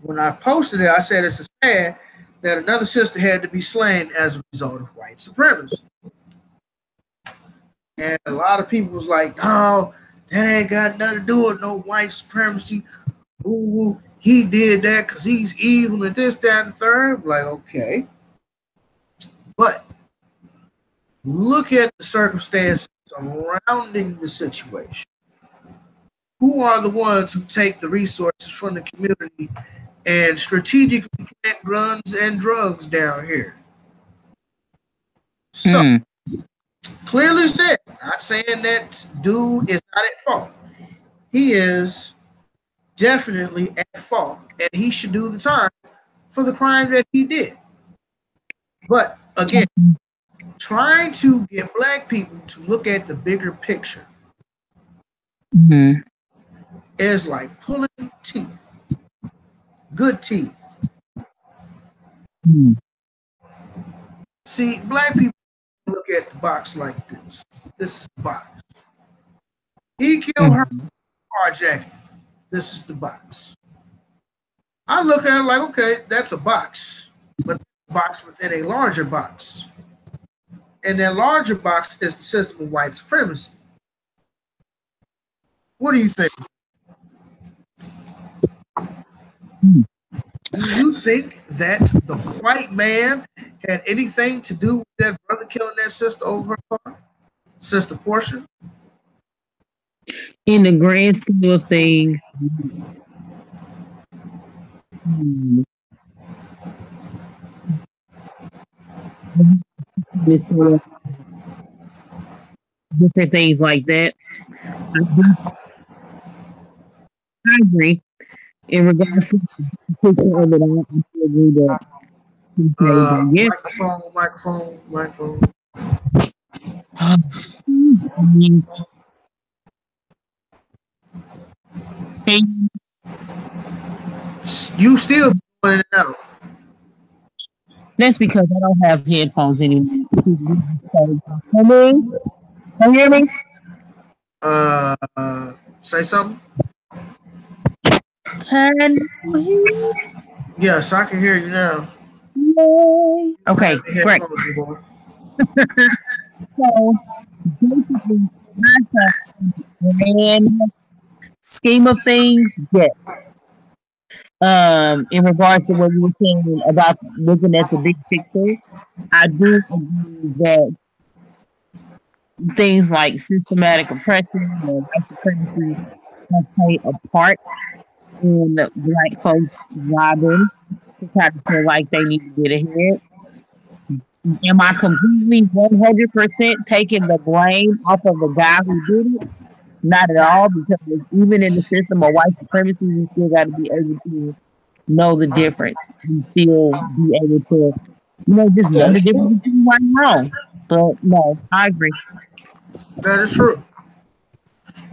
when I posted it, I said it's sad that another sister had to be slain as a result of white supremacy. And a lot of people was like, "Oh, that ain't got nothing to do with no white supremacy. Ooh, he did that because he's evil and this, that, and the third." Like, okay. But look at the circumstances surrounding the situation. Who are the ones who take the resources from the community and strategically plant guns and drugs down here? So, clearly said, not saying that dude is not at fault. He is definitely at fault, and he should do the time for the crime that he did. But again, trying to get black people to look at the bigger picture is like pulling teeth, good teeth. See, black people look at the box like this. This is the box. He killed her carjacking. This is the box. I look at it like, okay, that's a box, but a box within a larger box. And that larger box is the system of white supremacy. What do you think? Do you think that the white man had anything to do with that brother killing that sister over her car? Sister Portia? In the grand scheme of things, different things like that. I agree. In regards to the picture of it all, I agree that Microphone. You still putting it out. That's because I don't have headphones anymore. Can you hear me? Say something. Can you hear me? Yes, I can hear you now. Yay. Okay, great. So, basically, grand scheme of things, yes. In regards to what you were saying about looking at the big picture, I do agree that things like systematic oppression and white supremacy have played a part in black folks robbing to try to feel like they need to get ahead. Am I completely 100% taking the blame off of the guy who did it? Not at all, because even in the system of white supremacy, you still got to be able to know the difference and still be able to, just know the difference between right and wrong. But no, I agree. That is true.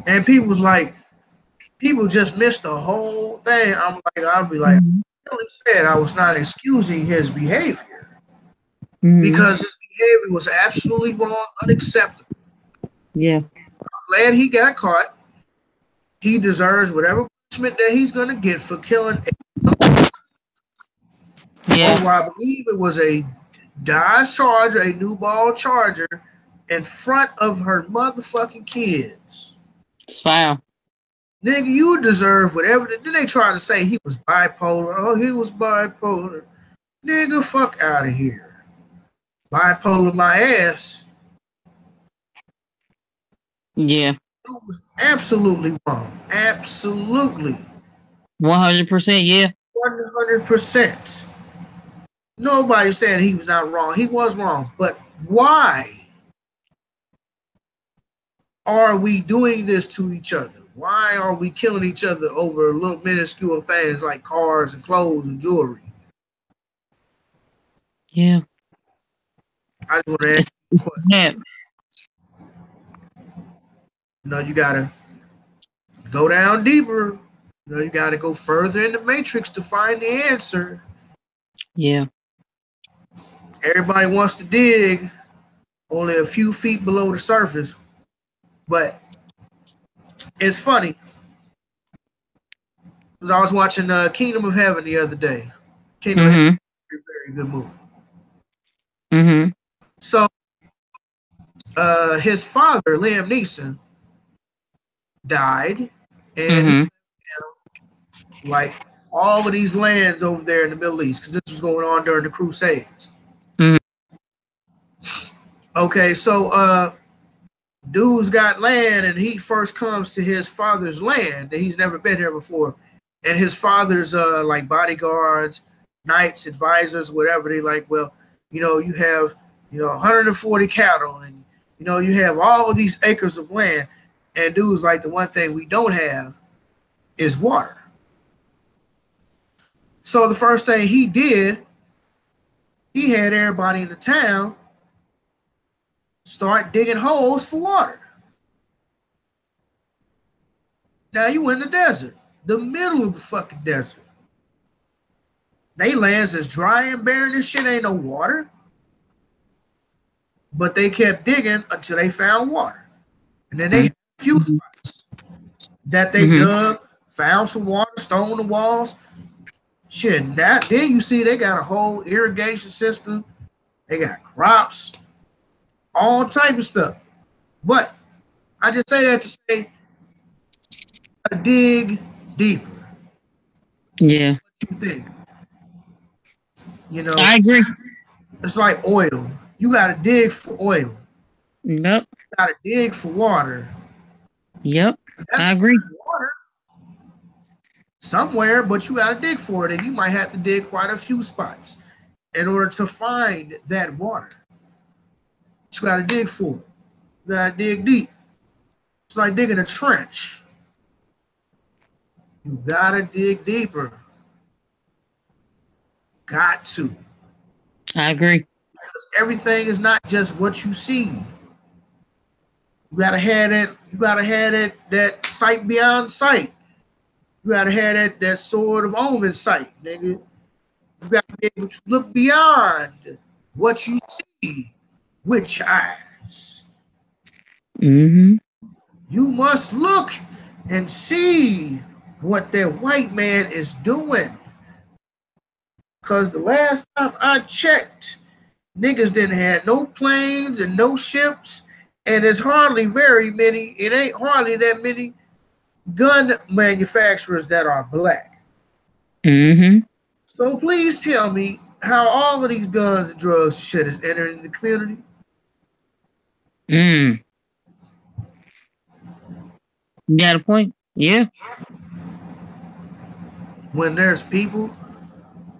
And people just missed the whole thing. I'll be like, I really said I was not excusing his behavior because his behavior was absolutely wrong, unacceptable. Yeah. I'm glad he got caught. He deserves whatever punishment that he's going to get for killing a I believe it was a Dodge Charger, a new ball Charger, in front of her motherfucking kids. It's foul. Nigga, you deserve whatever. Then they try to say he was bipolar. Oh, he was bipolar. Nigga, fuck out of here. Bipolar my ass. Yeah. It was absolutely wrong. Absolutely. 100%, yeah. 100%. Nobody said he was not wrong. He was wrong. But why? are we doing this to each other? Why are we killing each other over little minuscule things like cars and clothes and jewelry? Yeah. I just want to ask you a question. Yeah. You know, you gotta go down deeper. You know, you gotta go further in the matrix to find the answer. Yeah. Everybody wants to dig only a few feet below the surface, but it's funny because I was watching Kingdom of Heaven the other day. Kingdom of Heaven is a very good movie. Mm-hmm. So his father, Liam Neeson, died, and like all of these lands over there in the Middle East, because this was going on during the Crusades. Okay, so dude's got land, and he first comes to his father's land, and he's never been here before. And his father's like bodyguards, knights, advisors, whatever. They like, well, you know, you have 140 cattle, and you know, you have all of these acres of land. And dude's like, the one thing we don't have is water. So the first thing he did, he had everybody in the town start digging holes for water. Now you in the desert, the middle of the fucking desert. They lands as dry and barren as shit, ain't no water. But they kept digging until they found water. And then they had a few spots that they dug, found some water, stone the walls. Shit, then you see they got a whole irrigation system. They got crops, all type of stuff. But I just say that to say, gotta dig deeper. Yeah. What you think? You know, I agree. It's like oil. You gotta dig for oil. Yep. You gotta dig for water. Yep. I agree. Water somewhere, but you gotta dig for it, and you might have to dig quite a few spots in order to find that water. You gotta dig for it. You gotta dig deep. It's like digging a trench. You gotta dig deeper. Got to. I agree. Because everything is not just what you see. You gotta have it. You gotta have it. That sight beyond sight. You gotta have that sword of omen sight, nigga. You gotta be able to look beyond what you see with your eyes. Mm-hmm. You must look and see what that white man is doing. Because the last time I checked, niggas didn't have no planes and no ships, and it's hardly very many, it ain't hardly that many gun manufacturers that are black. Mm-hmm. So please tell me how all of these guns and drugs shit is entering the community. You got a point. Yeah. When there's people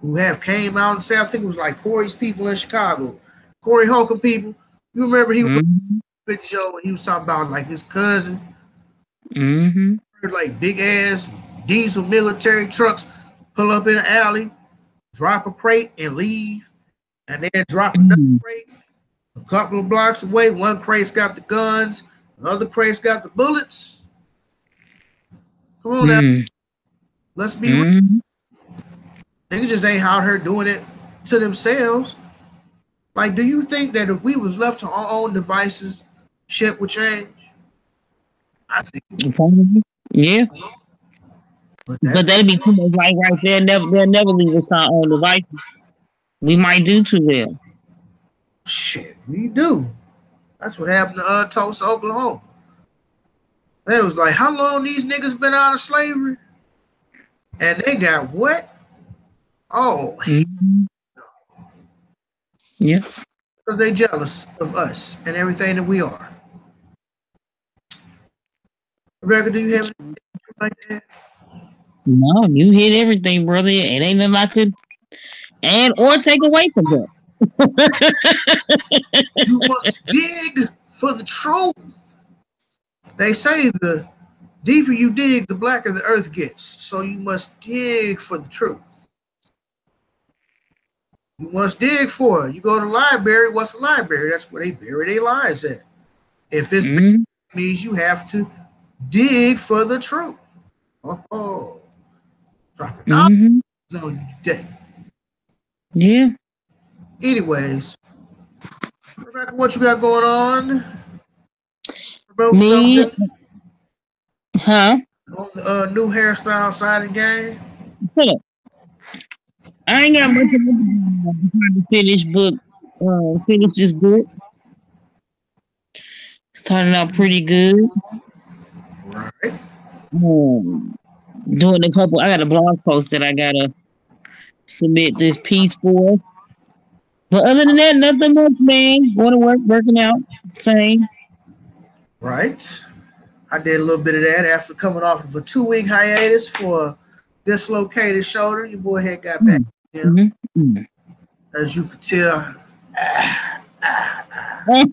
who have came out and said, I think it was like Corey's people in Chicago, Corey Holcomb people. You remember he was on the 50 show when he was talking about like his cousin, like big ass diesel military trucks pull up in the alley, drop a crate and leave, and then drop another crate a couple of blocks away. One crate's got the guns, the other crate's got the bullets. Come on now. Let's be real. Niggas just ain't out here doing it to themselves. Like, do you think that if we was left to our own devices, shit would change? I think. Yeah. But that'd be too much right there. They'll never leave us our own devices. We might do too well. Shit, we do. That's what happened to Tulsa, Oklahoma. It was like, how long these niggas been out of slavery? And they got what? Oh, yeah. Because they jealous of us and everything that we are. Rebecca, do you have anything like that? No, you hit everything, brother. It ain't nothing I could add or take away from that. You must dig for the truth. They say the deeper you dig, the blacker the earth gets. So you must dig for the truth. You must dig for it. You go to the library. What's a library? That's where they bury their lies at. If it's means you have to dig for the truth. Oh, dropping on you today. Yeah. Anyways, Rebecca, what you got going on? Me? Huh? On the new hairstyle side of the game? I ain't got much to finish this book. It's turning out pretty good. Right. Doing a couple. I got a blog post that I gotta submit this piece for. But other than that, nothing much, man. Going to work, working out, same. Right. I did a little bit of that after coming off of a 2-week hiatus for a dislocated shoulder. Your boy had got back. As you could tell, on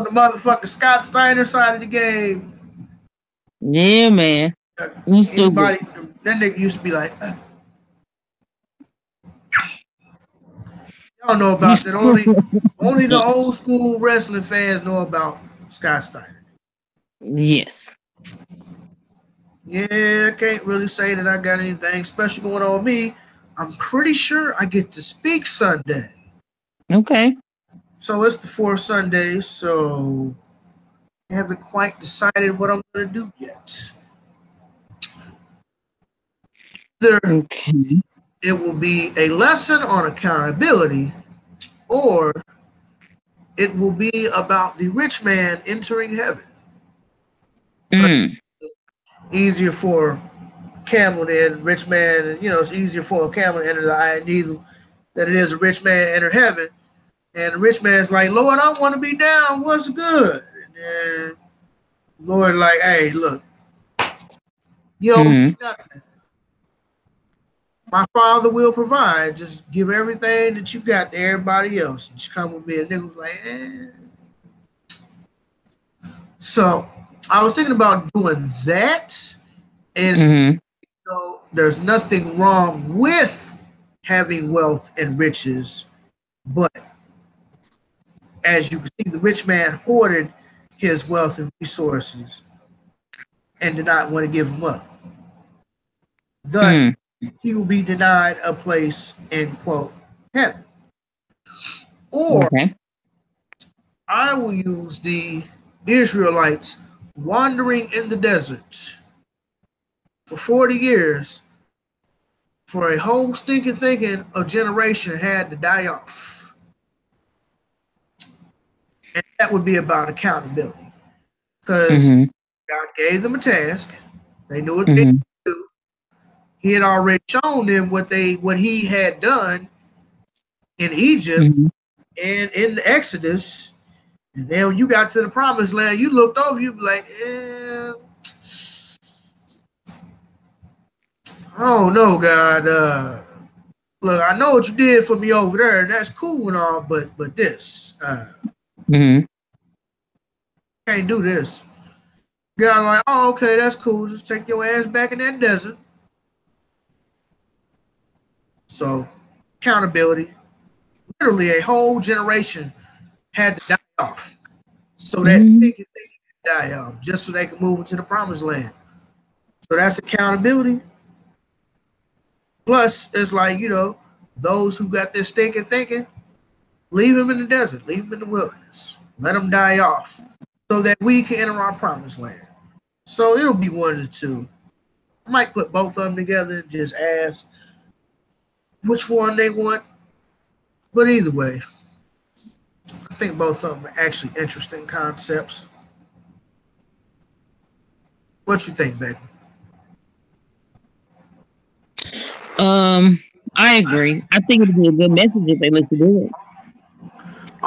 the motherfucking Scott Steiner side of the game. Yeah, man. That nigga used to be like, y'all know about that. Only the old school wrestling fans know about Scott Steiner. Yes. Yeah, I can't really say that I got anything special going on with me. I'm pretty sure I get to speak Sunday. Okay. So it's the 4th Sunday, so I haven't quite decided what I'm going to do yet. It will be a lesson on accountability, or it will be about the rich man entering heaven. Easier for camel than rich man. You know, it's easier for a camel to enter the eye of needle than it is a rich man to enter heaven. And the rich man's like, Lord, I want to be down. What's good? And then Lord, like, hey, look, you don't need nothing. My Father will provide. Just give everything that you got to everybody else. And just come with me. And nigga was like, So I was thinking about doing that. And so there's nothing wrong with having wealth and riches. But as you can see, the rich man hoarded his wealth and resources and did not want to give them up. Thus, he will be denied a place in, quote, heaven. Or I will use the Israelites wandering in the desert for 40 years for a whole stinking thinking a generation had to die off. And that would be about accountability. Because God gave them a task. They knew what they needed to do. He had already shown them what he had done in Egypt and in the Exodus. And then when you got to the promised land, you looked over, you'd be like, oh no, God. Look, I know what you did for me over there, and that's cool and all, but this, can't do this. God, like, oh, okay, that's cool. Just take your ass back in that desert. So, accountability. Literally, a whole generation had to die off. So that stinking thing could die off, just so they could move into the promised land. So that's accountability. Plus, it's like, you know, those who got this stinking thinking, leave them in the desert, leave them in the wilderness, let them die off so that we can enter our promised land. So it'll be one of the two. I might put both of them together and just ask which one they want. But either way, I think both of them are actually interesting concepts. What you think, baby? I agree. I think it would be a good message if they let you do it.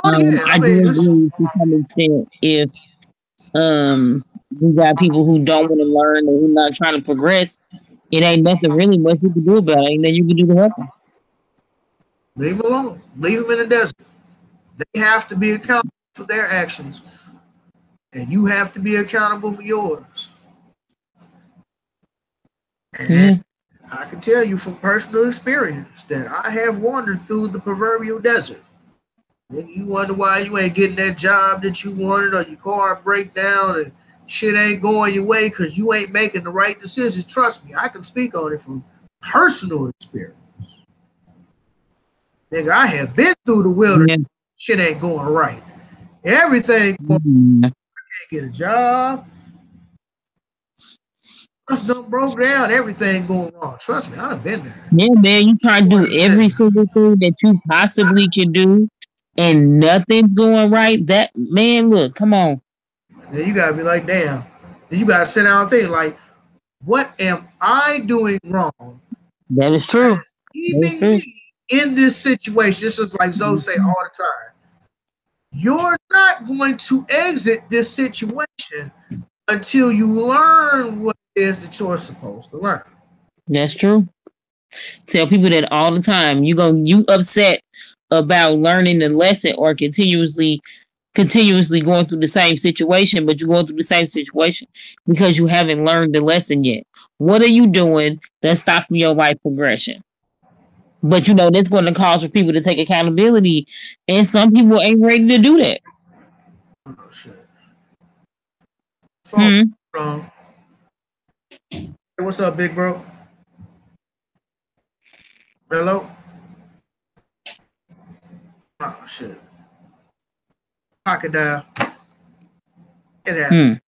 I do agree to some extent if we got people who don't want to learn or who not trying to progress, it ain't nothing really much you can do about it. Ain't nothing you can do to help them. Leave them alone. Leave them in the desert. They have to be accountable for their actions. and you have to be accountable for yours. And I can tell you from personal experience that I have wandered through the proverbial desert. And you wonder why you ain't getting that job that you wanted, or your car break down and shit ain't going your way because you ain't making the right decisions. Trust me, I can speak on it from personal experience. Nigga, I have been through the wilderness. Shit ain't going right. Everything going, I can't get a job. Just done broke down. Everything going wrong. Trust me, I done been there. Yeah, man, you try to do every single thing that you possibly can do, and nothing's going right. That man, look, come on. Then you gotta be like, damn. Then you gotta sit down and think, like, what am I doing wrong? That is true. Keeping me in this situation. This is like Zoe say all the time. You're not going to exit this situation until you learn what it is that you're supposed to learn. That's true. Tell people that all the time. You upset about learning the lesson or continuously going through the same situation, but you're going through the same situation because you haven't learned the lesson yet. What are you doing that's stopping your life progression? But that's going to cause for people to take accountability, and some people ain't ready to do that. Oh shit. Hey, what's up, big bro? Hello? Oh shit. Pocket dial. It happened.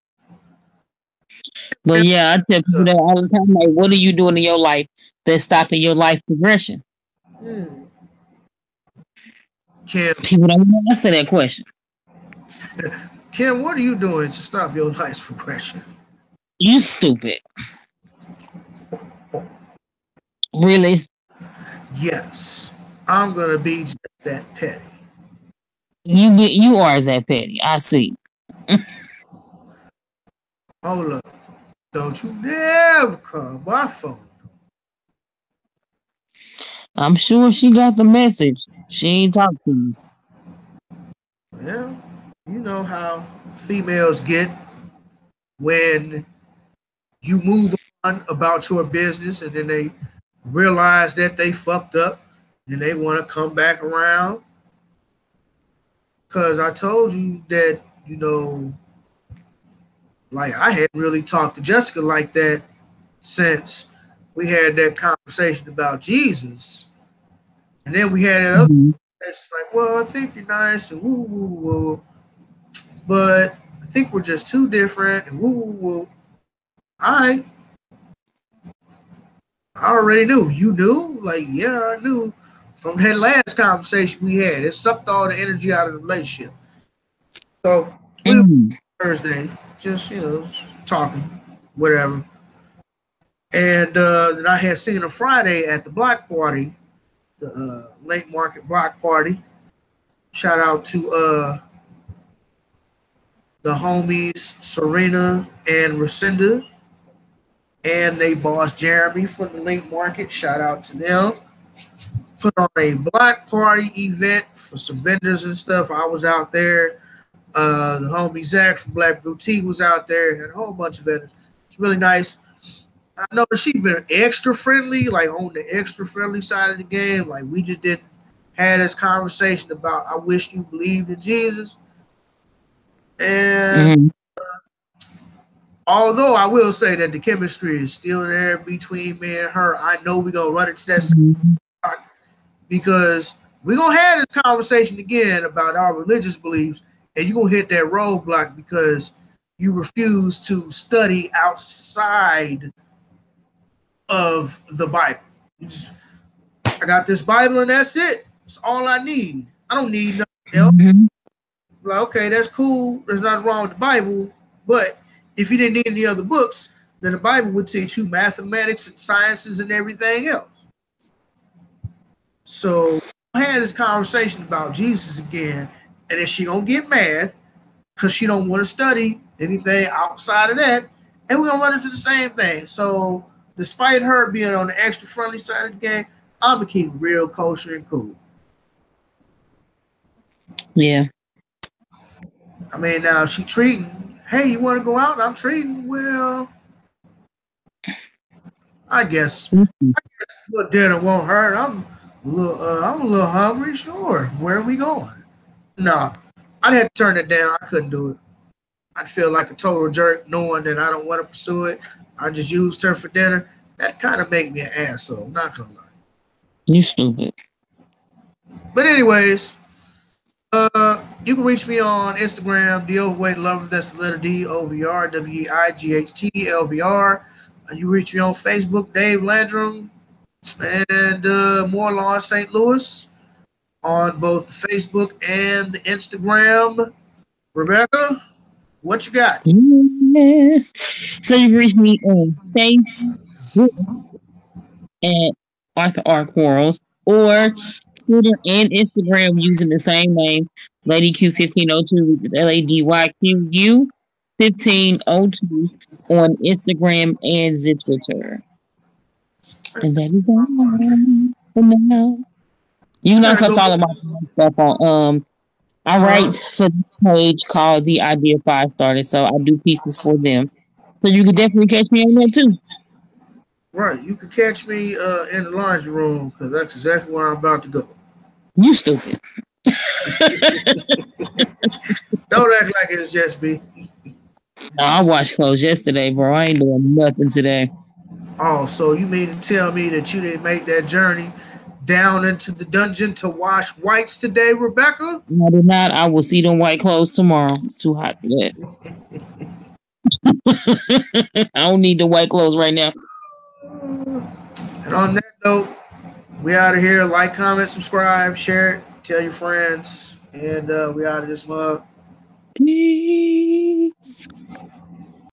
But yeah, I tell people that all the time, like, what are you doing in your life that's stopping your life progression? Kim, people don't want to answer that question. Kim, what are you doing to stop your life's progression? You stupid. Really? Yes. I'm gonna be just that petty. You are that petty. I see. Hold up. Don't you never call my phone. I'm sure she got the message. She ain't talked to you. Well, you know how females get when you move on about your business and then they realize that they fucked up and they want to come back around. Because I told you that, like I hadn't really talked to Jessica like that since we had that conversation about Jesus. And then we had that other it's like, well, I think you're nice and woo woo woo. But I think we're just too different and woo woo woo. I already knew. You knew? Like, yeah, I knew from that last conversation we had. It sucked all the energy out of the relationship. So we were Thursday, just talking, whatever. And then I had seen her Friday at the block party, the late market block party. Shout out to the homies Serena and Lucinda, and they boss Jeremy for the late market. Shout out to them. Put on a block party event for some vendors and stuff. I was out there. The homie Zach from Black Boutique was out there. Had a whole bunch of vendors. It's really nice. I know she's been extra friendly, like on the extra friendly side of the game. Like we just didn't have this conversation about I wish you believed in Jesus. And although I will say that the chemistry is still there between me and her, I know we're gonna run into that because we're gonna have this conversation again about our religious beliefs, and you're gonna hit that roadblock because you refuse to study outside of the Bible. I got this Bible and that's it. It's all I need. I don't need nothing else. Like, okay, that's cool. There's nothing wrong with the Bible, but if you didn't need any other books, then the Bible would teach you mathematics and sciences and everything else. So I had this conversation about Jesus again, and then she gonna get mad because she don't want to study anything outside of that, and we're gonna run into the same thing. So despite her being on the extra friendly side of the game, I'm gonna keep it real kosher and cool. Yeah. I mean, now she treating hey, you want to go out? I'm treating. Well, I guess a little dinner won't hurt. I'm a little hungry. Sure. Where are we going? No, I'd have to turn it down. I couldn't do it. I'd feel like a total jerk knowing that I don't want to pursue it. I just used her for dinner. That kind of made me an asshole. Not gonna lie. You stupid. But anyways, you can reach me on Instagram, The Overweight Lover. That's the letter D, OVR, WEIGHT, LVR. You reach me on Facebook, Dave Landrum, and More Law St. Louis on both the Facebook and the Instagram. Rebecca, what you got? Yes. So you can reach me on Facebook at Arthur R. Quarles or Twitter and Instagram using the same name, Lady Q1502, which is LADYQU 1502 on Instagram and Twitter. And that is all for now. You can also follow my stuff on I write for this page called The Idea Five Started, so I do pieces for them. So you can definitely catch me on there too. Right, you can catch me in the laundry room because that's exactly where I'm about to go. You stupid. Don't act like it's just me. No, I washed clothes yesterday, bro. I ain't doing nothing today. Oh, so you mean to tell me that you didn't make that journey down into the dungeon to wash whites today, Rebecca? No, I did not. I will see them white clothes tomorrow. It's too hot for that. I don't need the white clothes right now. And on that note, we out of here. Like, comment, subscribe, share it, tell your friends, and we out of this mug. Peace.